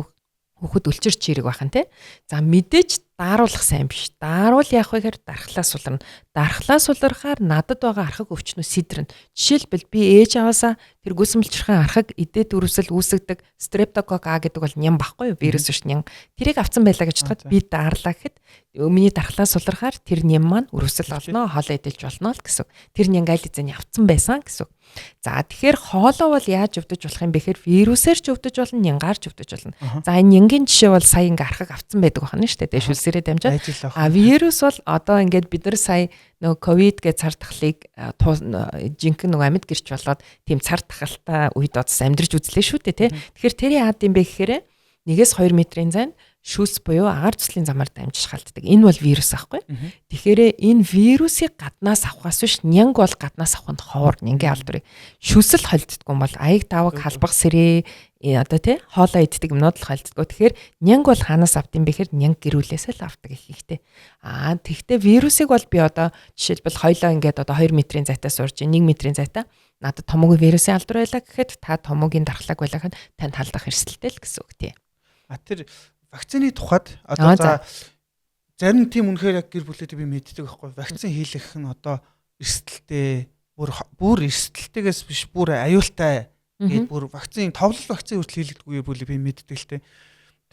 хүүхэд өлчир чирэг байх нь те. За мэдээж дааруулах сайн биш. Дааруул яах вэ гэхээр дархлаас сулрна. Дархлаас сулрахаар надад байгаа архаг өвчнөө сэдрэн. Жишээлбэл би ээж аваасаа тэр гүсэмлчрхэн архаг эдээд үрүсэл үүсгдэг стрептокок А гэдэг бол ням баггүй юу? Вирус биш ням. Тэрийг авцсан байлаа гэж бодоход би daарлаа гэхэд миний дархлаас сулрахаар тэр ням маань үрүсэл олно, хоолой эдэлж болно л гэсэн. Тэр ням гайл эзэн авцсан байсан гэсэн. За тэгэхээр хоолой бол яаж өвдөж болох юм бэ гэхээр вирусээр ч өвдөж болно, нянгаар ч өвдөж болно. За энэ нянгийн жишээ бол сая ингээ архаг авцсан байдаг байна шүү дээ. Шүлсэрээ дамжаад. Вирус бол одоо ингээд бид нар сая нөгөө ковид гэж цар тахлыг жинхэнэ нөгөө амьд гэрч болоод тийм цар тахалтай үед одос амьдрж үзлээ шүү дээ тий. Тэгэхээр тэрий яад юм бэ гэхээр 1-2 метрийн зайд шүлс буюу агаар цэцлийн замаар дамжиж халддаг. Энэ бол вирус аахгүй. Тэгэхээр энэ вирусыг гаднаас авахаас биш нянг бол гаднаас авахын ховор нянгийн албарыг шүлсэл холддггүй юм бол аяг даваг халбах сэрээ одоо тий хоолой иддэг юмнууд л холддггүй. Тэгэхээр нянг бол хаанаас авд юм бэ гэхээр нянг гэрүүлээс л авдаг их ихтэй. Тэгвэл вирусыг бол би одоо жишээлбэл хоёлоо ингээд одоо 2 метрийн зайтай сурж 1 метрийн зайтай надад томоогийн вирусын алдар байлаа гэхэд та томоогийн дархлааг байлаа гэхэд танд халдах эрсдэлтэй л гэсэн үг тий. Тэр вакцины тухайд одоо за зарим тийм үнэхээр яг гэр бүлээд би мэддэг байхгүй вакцин хийлгэх нь одоо эрсдэлтэй бүр эрсдэлтэйгээс биш бүр аюултай гээд бүр вакцин товлол вакцин хүртэл хийлгдэггүй бүлийг би мэддэг л те.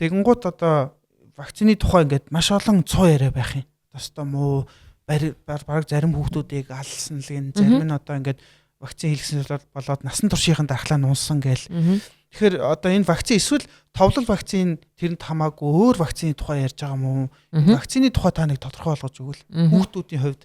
Тэгэнгუთ одоо вакцины тухай ингээд маш олон цоо яриа байх юм. Тостоо муу баг зарим хүүхдүүдийг алсан л гэн зарим нь одоо ингээд вакцин хийлгэсэн болоод насан туршийн дархлаа нуунсан гээл. Тэгэхээр одоо энэ вакцин эсвэл товлол вакцин тэрэнд хамаагүй өөр вакцины тухай ярьж байгаа юм уу? Вакцины тухай та нэг тодорхой болгож өгвөл хүүхдүүдийн хувьд.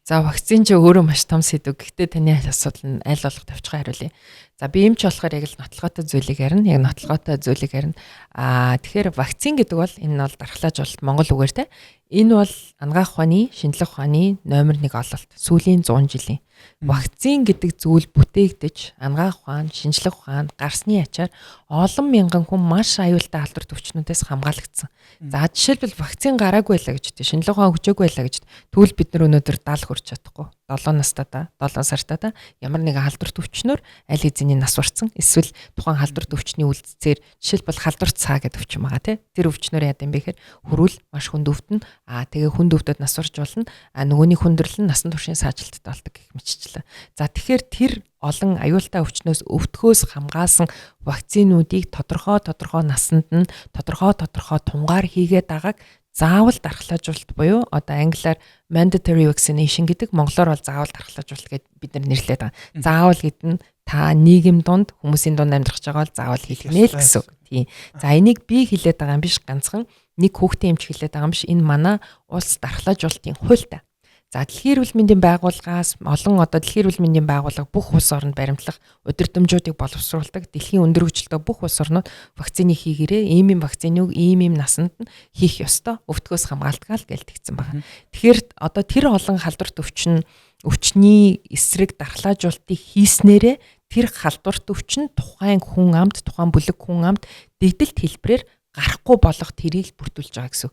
За вакцин ч өөрөө маш том сэдв. Гэхдээ таны асуудал нь аль болох тавьчихсан хариулъя. За би эмч болохоор яг л нотлоготой зүйлийг ярина. Яг нотлоготой зүйлийг ярина. Тэгэхээр вакцин гэдэг бол энэ бол дархлаажуулалт монгол үгээр те. Энэ бол ангаах ухааны, шинжлэх ухааны номер 1 ололт. Сүүлийн 100 жилийн вакцин гэдэг зүйл бүтээгдэж ангаах ухаан, шинжлэх ухаан гарсны ачаар олон мянган хүн маш аюултай алдар төвчнүүдээс хамгаалагдсан. За жишээлбэл вакцин гараагүй байлаа гэж дээ. Шинжлэх ухаан өгчөөгүй байлаа гэж. Тэгвэл бид нар өнөөдөр 70 хүрч чадахгүй. 7 настайдаа, 7 сартайдаа ямар нэгэн халдвар төвчнөр аль хэзээний нас барцсан. Эсвэл тухайн халдвар төвчний үлдцээр жишээлбэл халдвар цаа гэдэг өвчин байгаа тий. Тэр өвчнөр яа гэм бэ гэхээр хөрүүл маш хүнд өвдөн. Тэгээ хүнд өвдөд нас барж болно. Нөгөөний хүндрэл нь насан туршийн саажилттай болдог гэх мэтчлээ. За тэгэхээр тэр олон аюултай өвчнөөс өвтгөөс хамгаалсан вакцинуудыг тодорхой насанд нь тодорхой тунгаар хийгээд байгааг заавал дархлаажуулалт буюу одоо англиар mandatory vaccination гэдэг монголоор бол заавал дархлаажуулалт гэж бид нар нэрлэдэг байгаа. Заавал гэдэг нь та нийгэм донд хүмүүсийн донд амьдрах гэж байгаа бол заавал хийлгэнэ л гэсэн үг. Тийм. За энийг би хэлээд байгаа юм биш ганцхан нэг хүүхдийн эмч хэлээд байгаа юм биш. Энэ манай улс дархлаажуулалтын хуультай. За дэлхийн эрүүл мэндийн байгууллагаас олон одоо дэлхийн эрүүл мэндийн байгууллага бүх улс оронд баримтлах удирдамжуудыг боловсруулдаг. Дэлхийн өндөр хөгжилтэй бүх улс орнууд вакцины хийгээрээ ийм вакциныг ийм насанд нь хийх ёстой. Өвтгөөс хамгаалтгаа л гэлтгцэн байна. Тэгэхээр одоо тэр олон халдварт өвчний эсрэг дархлаажуултыг хийснээрээ тэр халдварт өвчин тухайн хүн амд, тухайн бүлэг хүн амд дэгдэлт хэлбэрээр гарахгүй болох тэрийг бүрдүүлж байгаа гэсэн.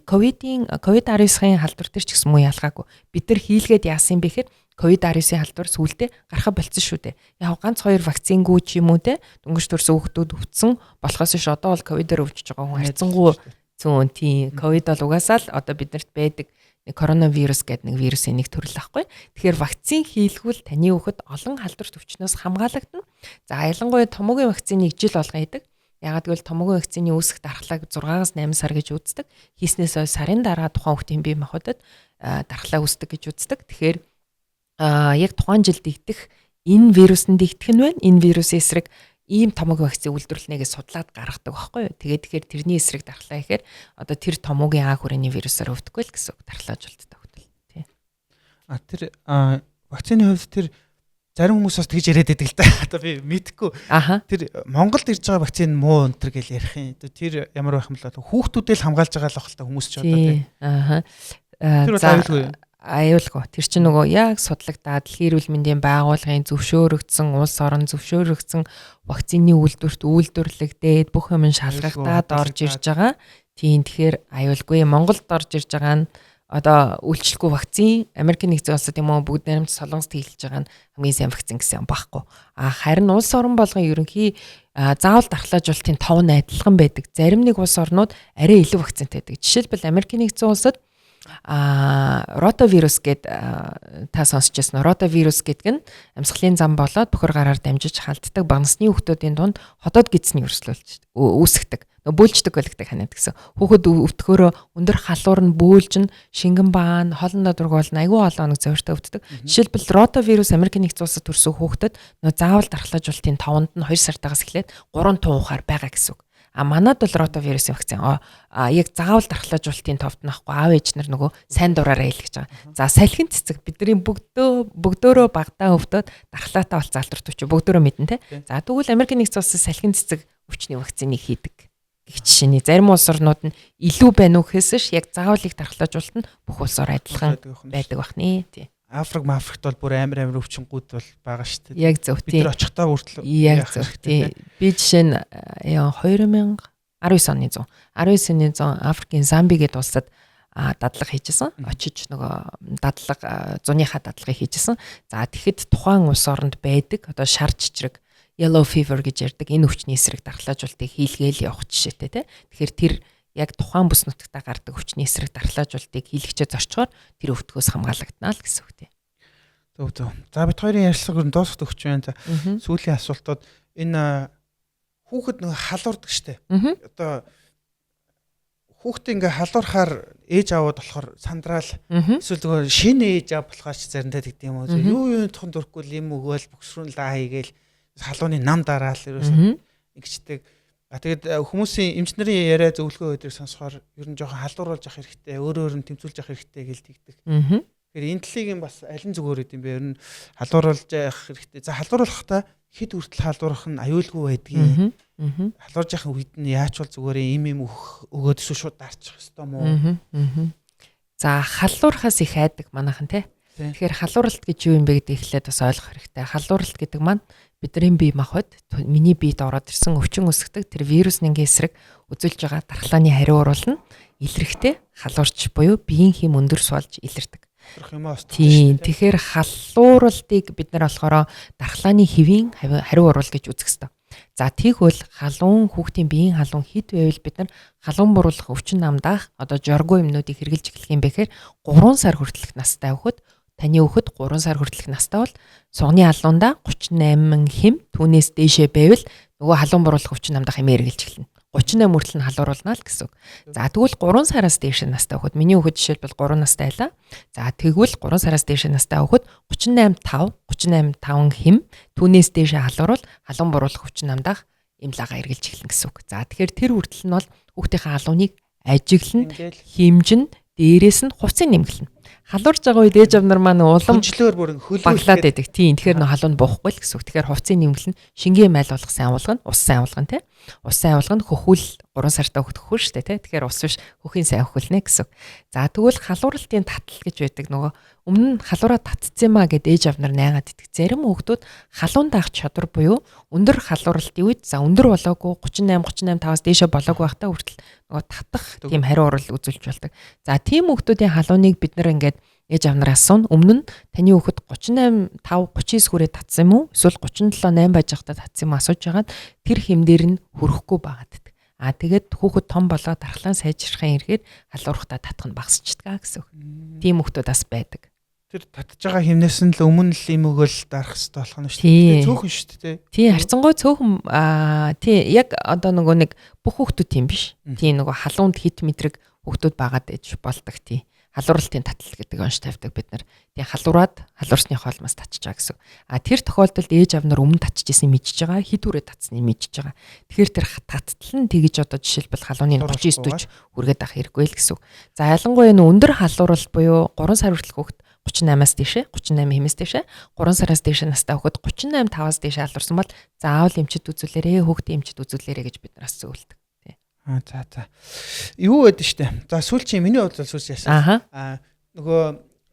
COVID-19-ийн халдвар төр ч гэсэн муу ялгаагүй. Бид нар хийлгээд яасан бэ гэхээр COVID-19-ийн халдвар сүулдэ гарах болцсон шүү дээ. Яг ганц 2 вакцингүй ч юм уу те дөнгөж төрсөн хүүхдүүд өвдсөн болохоос ш одоо бол ковидээр өвчж байгаа хүн хайцсангуу зүүн тийм ковид бол угаасаа л одоо биднэрт байдаг коронавирус гэдэг нэг вирусын нэг төрөл ахгүй. Тэгэхээр вакцин хийлгүүл таны хүүхэд олон халдварт өвчнөөс хамгаалагдана. За ялангуяа томоогийн вакциныг жил болгон хийдэг. Ягаад гэвэл томоогийн вакцины үүсэх дархлааг 6-аас 8 сар гэж үздэг. Хийснээс сарын дараа тухайн хүүхдийн бие махбодод дархлаа үүсдэг гэж үздэг. Тэгэхээр яг тухайн жилд игдэх энэ вирусанд игдэх нь байна. Энэ вирусын эсрэг ийм томоогийн вакцины үйлдвэрлэнэ гэж судлаад гаргадаг байхгүй юу. Тэгэхээр тэрний эсрэг дархлаа ихээр одоо тэр томоогийн аа хүрээний вирусаар өвдөхгүй л гэсэн үг дархлаажуулттай хөтөл. Тий. Тэр вакцины хувьд тэр зарим хүмүүс бас тэгж яриад байдаг л да. Одоо би мэдэхгүй. Тэр Монголд ирж байгаа вакцины муу өнтер гэж ярих юм. Тэр ямар байх юм бол хүүхдүүдээ л хамгаалж байгаа л ахalta хүмүүс ч одоо тий. Тэр бол аюулгүй. Тэр чинь нөгөө яг судлагдаад дэлхийн эрүүл мэндийн байгууллагын зөвшөөрөгдсөн улс орон зөвшөөрөгдсөн вакцины үйлдвэрлэгдээд бүх юм шалгагдаад орж ирж байгаа. Тийм тэгэхээр аюулгүй. Монголд орж ирж байгаа нь одоо үйлчлэхгүй вакцин Америкийн нэгдсэн улсад юм уу бүгд наримт солонгост хийлж байгаа нь хамгийн сайн вакцин гэсэн юм багхгүй. Харин улс орон болгон ерөнхий заавал дархлаажуулалтын тов нь адилхан байдаг. Зарим нэг улс орнууд арай илүү вакцинтай байдаг. Жишээлбэл Америкийн нэгдсэн улсад ротавирус гэд та сонсч байсан. Ротавирус гэдэг нь амьсгалын зам болоод бохор гараар дамжиж халддаг багнасны хүүхдүүдийн дунд ходоод гидсний өрсөлдөж үүсгдэг. Бөөлждөг байлгдаг ханиад гэсэн. Хүүхэд өвтгөөрөө өндөр халуур нь бөөлжин, шингэн баан, хоолндоо дургуул айгүй олон зовиртой өвддөг. Жишээлбэл ротавирус Америкийн нэгдсэн улсад төрсөн хүүхдэд заавал дархлаажуулалтын 5-нд нь 2 сартаагаас эхлээд 3 туухаар байгаа гэсэн үг. Манад бол ротавирусын вакцин яг заавал дархлаажуулалтын товд нахгүй аав ээж нар нөгөө сайн дураараа хэлгэж байгаа. За салхин цэцэг бидний бүгдөө багтаа өвдөд дархлаатай бол залдарт өчөө бүгдөө мэднэ те. За тэгвэл Америкийн нэгдсэн улсад салхин цэцэг өвчний вакциныг хийдэг. Гэх жишээний зарим улс орнууд нь илүү байна уу гэхээс яг заавал их дархлаажуулалт нь бүх улсоор адилхан байдаг бахны тий. Африкт бол бүр амар өвчнгүүд бол байгаа шүү дээ. Яг зөв тий. Бид нар очихдаа хүртэл яг зөв тий. Би жишээ нь 2019 оны 100 Африкийн Замби гэдэг улсад дадлага хийжсэн. Очиж нөгөө зуныхаа дадлагыг хийжсэн. За тэгэхэд тухайн улс оронд байдаг одоо шар чичрэг yellow fever гэж ярддаг энэ өвчний эсрэг дархлаажуулалтыг хийлгээл явах жишээтэй тий. Тэгэхээр тэр яг тухайн бүс нутагтаа гардаг өвчний эсрэг дархлаажуулалтыг хийлгчээ зорчгоор тэр өвтгөөс хамгаалагдана л гэсэн үг тий. Зөв. За бид хоёрын ярилцлагыг дуусгах өгч байна. Сүүлийн асуултууд энэ хүүхэд нэг халуурдаг штэ. Одоо хүүхдээ ингээ халуурахаар ээж аваад болохоор сандраал эсвэл шинэ ээж аав болохоос заримдаа тэгдэм юм уу. Юу тухын дурхгүй юм өгөөл бөксрүүн лаа хийгээл халууны нам дараал ерөөсөө ингэждэг. Тэгээд хүмүүсийн эмчнэрийн яриа зөвлөгөө өдрийг сонсохоор ер нь жоохон халдварлуулж авах хэрэгтэй, өөрөө нь тэмцүүлж авах хэрэгтэй гэж тэгдэг. Тэгэхээр энэ талыг бас аль нь зүгээр гэдэм бэ? Ер нь халдварлуулж авах хэрэгтэй. За халдварлуулахдаа хэд хүртэл халдварах нь аюулгүй байдгийг. Халдварж явах үед нь яач бол зүгээр юм өгөөд шууд дарчих хэвээр мó. За халдвархаас их айдаг манайхан тий. Тэгэхээр халууралт гэж юу юм бэ гэдгийг эхлээд бас ойлгох хэрэгтэй. Халууралт гэдэг маань бидний бие махбод миний биед ороод ирсэн өвчин үүсгдэг тэр вирусны эсрэг үзүүлж байгаа дархлааны хариу урвал нь илэрхтэй халуурч буюу биеийн хэм өндөр суулж илэрдэг. Тийм. Тэгэхээр халууралтыг бид нар болохоор дархлааны хэвийн хариу урвал гэж үзэх ёстой. За тэгвэл халуун хүүхдийн биеийн халуун хэд байвал бид нар халуун буруулах өвчин намдаах одоо жоргуу юмнуудыг хэрглэж эхлэх юм бэхээр 3 сар хүртэлх настай хүүхэд таны хүүхэд 3 сар хүртэлх настай бол сугны халуундаа 38 хэм түүнээс дээшээ байвал нөгөө халуун буруулах өвчин намдаах хэмээр хэрглэж эхэлнэ. 38 хүртэл нь халууруулна л гэсэн үг. За тэгвэл 3 сараас дээш настай хүүхэд миний хүүхэд жишээлбэл 3 настай байлаа. За тэгвэл 3 сараас дээш настай хүүхэд 38.5 хэм түүнээс дээшээ халуурвал халуун буруулах өвчин намдаах имлага хэрглэж эхэлнэ гэсэн үг. За тэгэхээр тэр хүртэл нь бол хүүхдийнхээ халууныг ажиглана, хэмжин, дээрээс нь хувцсыг нэмгэлнэ. халуурж байгаа үед ээж авнар маань улам хөнчлөөр бүр хөлөө баглаад байдаг. Тийм. Тэгэхээр нөө халуун буухгүй л гэсэн үг. Тэгэхээр хувцсыг нэмгэлэн шингээ майл болгох сайн авалгана, ус сайн авалгана тий. Ус сайн авалгана хөхүүл 3 сартаа хөхөх шүү дээ тий. Тэгэхээр ус биш хөхийн сайн хөхөлнэ гэсэн. За тэгвэл халууралтын татал гэж байдаг нөгөө өмнө нь халуураа татцсан маа гэд ээж авнар найгаад идэх. Зарим хүүхдүүд халуун даах чадвар буюу өндөр халууралтын үед за өндөр болоогүй 38 5-аас дээшээ болоогүй байхдаа хүртэл нөгөө татах тийм хариу урал үзүүлж болдог. За тийм хүүхдүүдийн халууныг бид нэр ингээд ээж авнараас асууна. Өмнө нь таны хүүхэд 38 5 39 хүрээ татсан юм уу? Эсвэл 37 8 байж байхдаа татсан юм асууж байгаад тэр хэмдэр нь хүрэхгүй байгаад. Тэгээд хүүхэд том болоод дархлаан сайжрахын эргээр халуурхтаа татах нь багасчдаг гэсэн үг. Тийм хүүхдүүд бас байдаг. Тэр татж байгаа хэмнээс нь л өмнө л юм өгөөл дарах хэрэгтэй болох нь шүү дээ. Цөөхөн шүү дээ. Тий, харцангуй цөөхөн тий яг одоо нөгөө нэг бүх хүүхдүүд тийм биш. Тий нөгөө халуунд хит мэдрэг хүүхдүүд байгаад ээж болдог тий. Халууралтын татал гэдэг онш тавьдаг бид нар. Тэгээ халуураад халуурсны хоолмоос татчих байгаа гэсэн. Тэр тохиолдолд ээж авнар өмнө татчихжсэн мэдчихэж байгаа, хит үрээ татсныг мэдчихэж байгаа. Тэгэхээр тэр таттал нь тэгж одоо жишээлбэл халууны 39 40 хүргээд авах хэрэггүй л гэсэн. За ялангуяа энэ өндөр халуурал буюу 3 сар хүртэл хүүхэд 38-аас дээшээ 38 хэмээс дээшээ 3 сараас дээшээ настай хүүхэд 38 5-аас дээшээ халуурсан бол заавал эмчит үзүүлээрээ хүүхдийн эмчит үзүүлээрээ гэж бид нараас зөвлөдөг. За. Юу байдаг штэ. За сүүлчийн миний бодлол сүүлч яасан. Нөгөө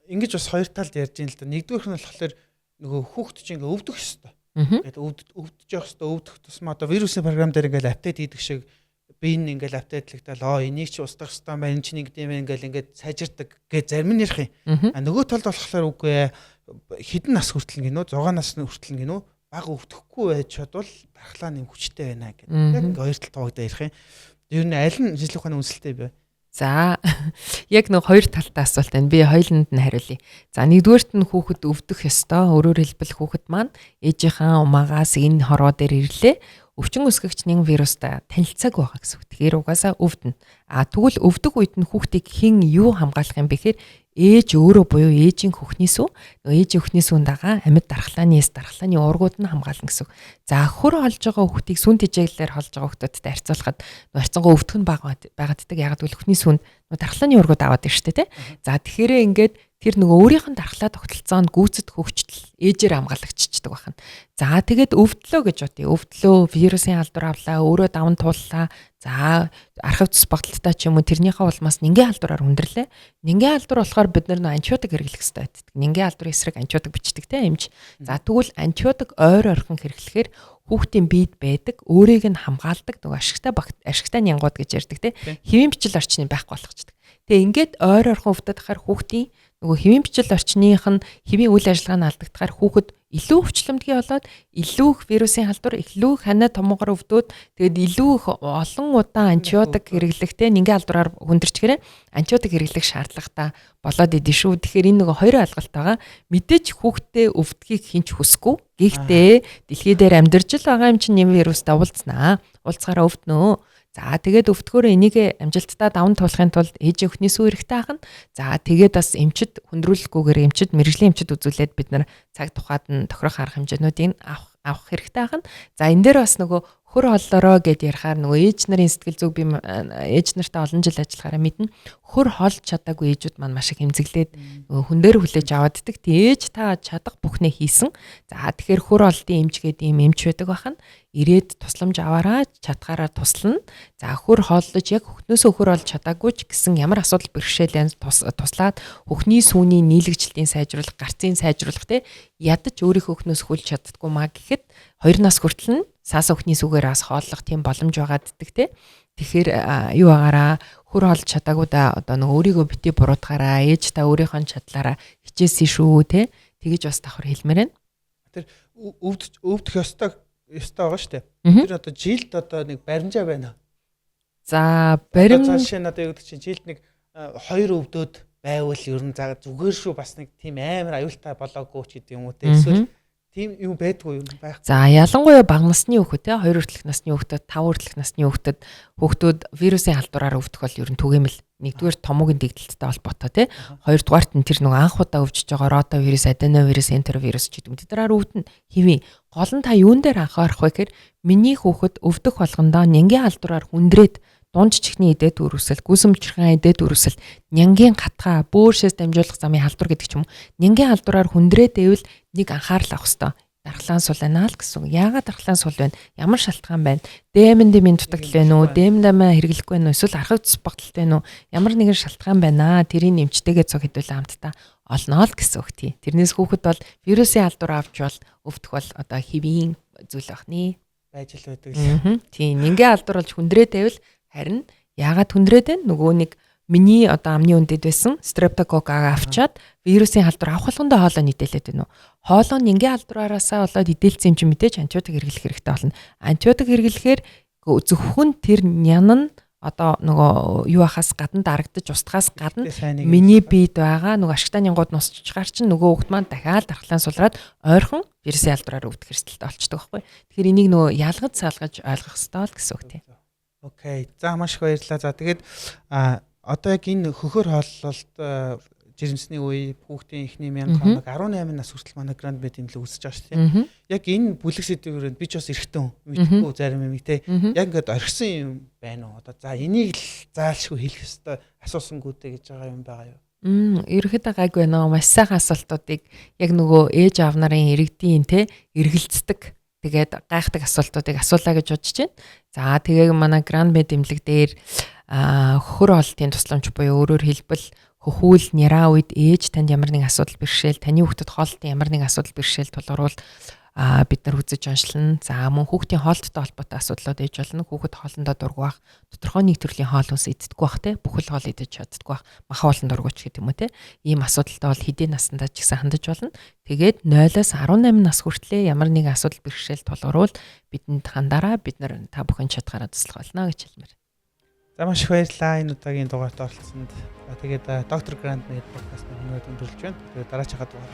ингэж бас хоёр талд ярьж ин л да. Нэгдүгээрх нь болохоор нөгөө хүүхд чинь ингээ өвдөх ёстой. Ингээд өвдөж явах ёстой. Өвдөх тусмаа одоо вирусын програм дээр ингээл апдейт хийдэг шиг би энэ ингээл апдейтлэгдэл энийг чи устгах ёстой юм байна. Энд чинь ингэдэм байх ингээл ингээд сайжирдаг гэж зарим нь ярих юм. Нөгөө талд болохоор үгүй хэдэн нас хүртэл гинөө 6 насны хүртэл гинөө бага өвдөхгүй байж чадвал дархлаа нэм хүчтэй байна гэдэг. Яг ингээ хоёр тал тоогдоо ярих юм. Ер нь аль нь жижиг ухааны үнэлэлтэй бэ? За яг нэг хоёр талтай асуулт байна. Би хоёуланд нь хариулъя. За нэгдүгээрт нь хүүхэд өвдөх ёстой. Өөрөөр хэлбэл хүүхэд маань ээжийнхээ умаагаас энэ хороо дээр ирлээ. Өвчин өсгөгч нэгэн вирустай танилцаагүй байгаа гэсэн үг. Тэгэхээр угаасаа өвдөнө. Тэгвэл өвдөх үед нь хүүхдийг хэн юу хамгаалах юм бэ гэхээр ээж өөрөө буюу ээжийн хөхнээс үү ээжийн хөхнээс үндагаа амьд дархлааны уургууд нь хамгаална гэсэн. За хөр олж байгаа хүүхдийг сүн тэжээглэлээр холж байгаа хүүхдүүдтэй харьцуулахад харьцангуй өвдөх нь байгааддаг. Ягаад гэвэл хөхний сүнд дархлааны уургууд аваад байна шүү дээ. За тэгэхээр ингээд тэр нөгөө өөрийнх нь дархлаа тогтолцоонд гүйцэд хөгжтөл ээжээр хамгаалагчдаг байна. За тэгээд өвдлөө гэж бодъё. Өвдлөө вирусын алдар авлаа, өөрөө даван тууллаа. За архив цус багталтаа ч юм уу тэрнийхээ улмаас нингийн алдараар хүндэрлээ. Нингийн алдар болохоор бид нар антибиотик хэрэглэх хэрэгтэй байдаг. Нингийн алдрын эсрэг антибиотик бичдэг те эмч. За тэгвэл антибиотик ойр орхон хэрэглэхээр хүүхдийн биед байдаг өөрийг нь хамгаалдаг нөгөө ашигтай нянгууд гэж ярьдаг те. Хэвийн бичил орчны байхгүй болгочдөг. Тэгээ ингээд ойр орхон өвдөд хахаар хүүхдийн нөгөө хэвийн бичил орчных нь хэвийн үйл ажиллагаа нь алдагдахаар хүүхэд илүү өвчлөмтгий болоод илүү их вирусын халдвар, илүү их ханаа томгоор өвдөөд тэгээд илүү их олон удаа антибиотик хэрэглэхтэй нингийн алдраар хүндэрчгээрээ антибиотик хэрэглэх шаардлагатай болоод идэв шүү. Тэгэхээр энэ нөгөө хоёр алгалт байгаа. Мэдээж хүүхдээ өвдөхийг хинч хүсэхгүй. Гэхдээ дэлхий дээр амьдарч л байгаа юм чинь нэм вирустай уулзнаа. Уулзгаараа өвднөө. За тэгээд өвдгөөрөө энийг амжилттай даван туулахын тулд ээжийн өхний сүү эрэхтэй ахна. За тэгээд бас эмчит хүндрүүлэхгүйгээр эмчит мэрэгжлийн эмчит үзүүлээд бид нар цаг тухайд нь тохирох арга хэмжээнүүдийг авах хэрэгтэй ахна. За энэ дээр бас нөгөө хөр холлороо гэд ярихаар нөгөө ээж нарын сэтгэл зүг би ээж нартай олон жил ажиллахаараа мэднэ. Хөр холж чадаагүй ээжүүд маань маш их хэмзэглээд хүн дээр хүлээж авааддаг. Ээж та чадах бүхнээ хийсэн. За тэгэхээр хөр олдын эмч гэдэг юм эмч байдаг бахна. Ирээд тусламж аваараа чадхаараа туслана. За хөр хооллож яг хөхнөөсөө хөр олж чадаагүй ч гэсэн ямар асуудал бэрхшээлэн туслаад хөхний сүүний нийлэгчлэлтийн сайжруулах, гарцын сайжруулах те ядаж өөрийнхөө хөхнөөс хөлж чаддаггүй маа гэхэд 2 нас хүртэл нь саас өхний сүгээр бас хооллох тийм боломж байгааддаг те. Тэгэхээр юу агаараа хөр олж чадаагүй да одоо нэг өөрийгөө бити буруутгаараа ээж та өөрийнхөө чадлаараа хичээсэн шүү те. Тэгэж бас давхар хэлмээр байна. Тэр өвдөх ёстой байгаа шүү дээ. Тэр одоо жилд одоо нэг баримжаа байна. За барим цааш нь одоо юу гэдэг чинь жилд нэг 2 өвдөд байвал ер нь зүгээр шүү бас нэг тийм амар аюултай болоогүй ч гэдэг юм уу те. Эсвэл тийм юм байдгүй юм байх. За ялангуяа бага насны хүүхэд те 2 хүртэлх насны хүүхэд 5 хүртэлх насны хүүхдүүд вирусын халдвараар өвдөх бол ер нь түгээмэл нэгдүгээр томоогийн дэгдэлттэй холбоотой те хоёрдугаарт нь тэр нэг анх удаа өвчж байгаа ротавирус, аденовирус, энтеровирус ч гэдэг юм. Тэдрээр өвдөн хэвийн гол нь та юун дээр анхаарах вэ гэхээр миний хүүхэд өвдөх болгондоо нингийн халдвараар хүндрээд дунд чихний эдээд үрүүсэл, гүсэмжирхэн эдээд үрүүсэл, нянгийн гатгаа, бөөршөөс дамжуулах замын халдвар гэдэг ч юм уу. Нянгийн халдвараар хүндрээд байвал нэг анхаарал авах хэрэгтэй. Дархлаан сул байна л гэсэн. Яагаад дархлаан сул байна? Ямар шалтгаан байна? Дэмэндэмийн дутагдал байна уу? Дэмэндэмээ хэрэглэхгүй байна уу? Эсвэл архив цус багталт байна уу? Ямар нэгэн шалтгаан байна. Тэрийг нэмчтэйгээ цог хэдүүлээ хамтдаа олноо л гэсэн үг тий. Тэрнээс хүүхэд бол вирусын халдвар авч бол өвдөх бол одоо хэвийн зүйл бахны байж л байдаг л. тий. Нингээ халдвар болж хүндрээд байвал харин яагаад хүндрээд байна? Нөгөө нэг миний одоо амны үндэд байсан стрептококкаа авчаад вирусын халдвар авах болгондоо хоолой нийтэлээд байна уу? Хоолой нингийн халдвараасаа болоод идэлцсэн юм чи мэдээж антибиотик хэрэглэх хэрэгтэй болно. Антибиотик хэрэглэхээр зөвхөн тэр нян нь одоо нөгөө юу ахаас гадна дарагдаж устгахаас гадна миний биед байгаа нөгөө ашигтай нянгууд нусчгаар чинь нөгөө хүүхд маань дахиад дархлаан сулраад ойрхон вирусын халдвараар өвдөх эрсдэлтэй болчихдог байхгүй. Тэгэхээр энийг нөгөө ялгаж салгаж ойлгох хэрэгтэй л гэсэн үг тийм. Окей. За маш их баярлалаа. За тэгээд одоо яг энэ хөхөр хооллолт жирэмсний үе хүүхдийн эхний 1000 хоног 18 нас хүртэл манай гранд бед имлэг үүсэж байгаа шүү дээ. Яг энэ бүлэг сэдвээр би ч бас эрэгтэй хүн мэдхгүй зарим юм те. Яг ингээд орхисон юм байна уу? Одоо за энийг л заалшгүй хэлэх ёстой асуусангүйтэй гэж байгаа юм байгаа юу? Ерөөхдөө гайгүй нөө маш сайхан асуултуудыг яг нөгөө ээж аав нарын иргэдийн те эргэлцдэг тэгээд гайхдаг асуултуудыг асуулаа гэж бодож байна. За тэгээ манай гранд бед имлэг дээр хөхөр хоолтын тусламж буюу өөрөөр хэлбэл хөхүүл няраа үед ээж танд ямар нэгэн асуудал бэрхшээл, таны хүүхдэд хоолтын ямар нэгэн асуудал бэрхшээл тулгарвал бид нар үзэж онцлно. За мөн хүүхдийн хоолттой холбоотой асуудлууд ээж болно. Хүүхэд хоолндоо дургуах, тодорхой нэг төрлийн хоол ус иддэг байх те. Бүхэл хоол идэж чаддаг байх. Маха хоолнд дургуйч гэдэг юм уу те. Ийм асуудалтай бол хэдийн наснда ч гэсэн хандаж болно. Тэгээд 0-18 нас хүртлээр ямар нэгэн асуудал бэрхшээл тулгарвал бидэнд хандаараа бид нар та бүхэн чадхаараа туслах болно гэж хэлмээр. За маш их баярлалаа энэ удаагийн дугаарт оролцсонд. Тэгээд доктор Гранд Мед подкастын өнөөдөр өндөрлөж байна. Тэгээд дараачихад дугаар.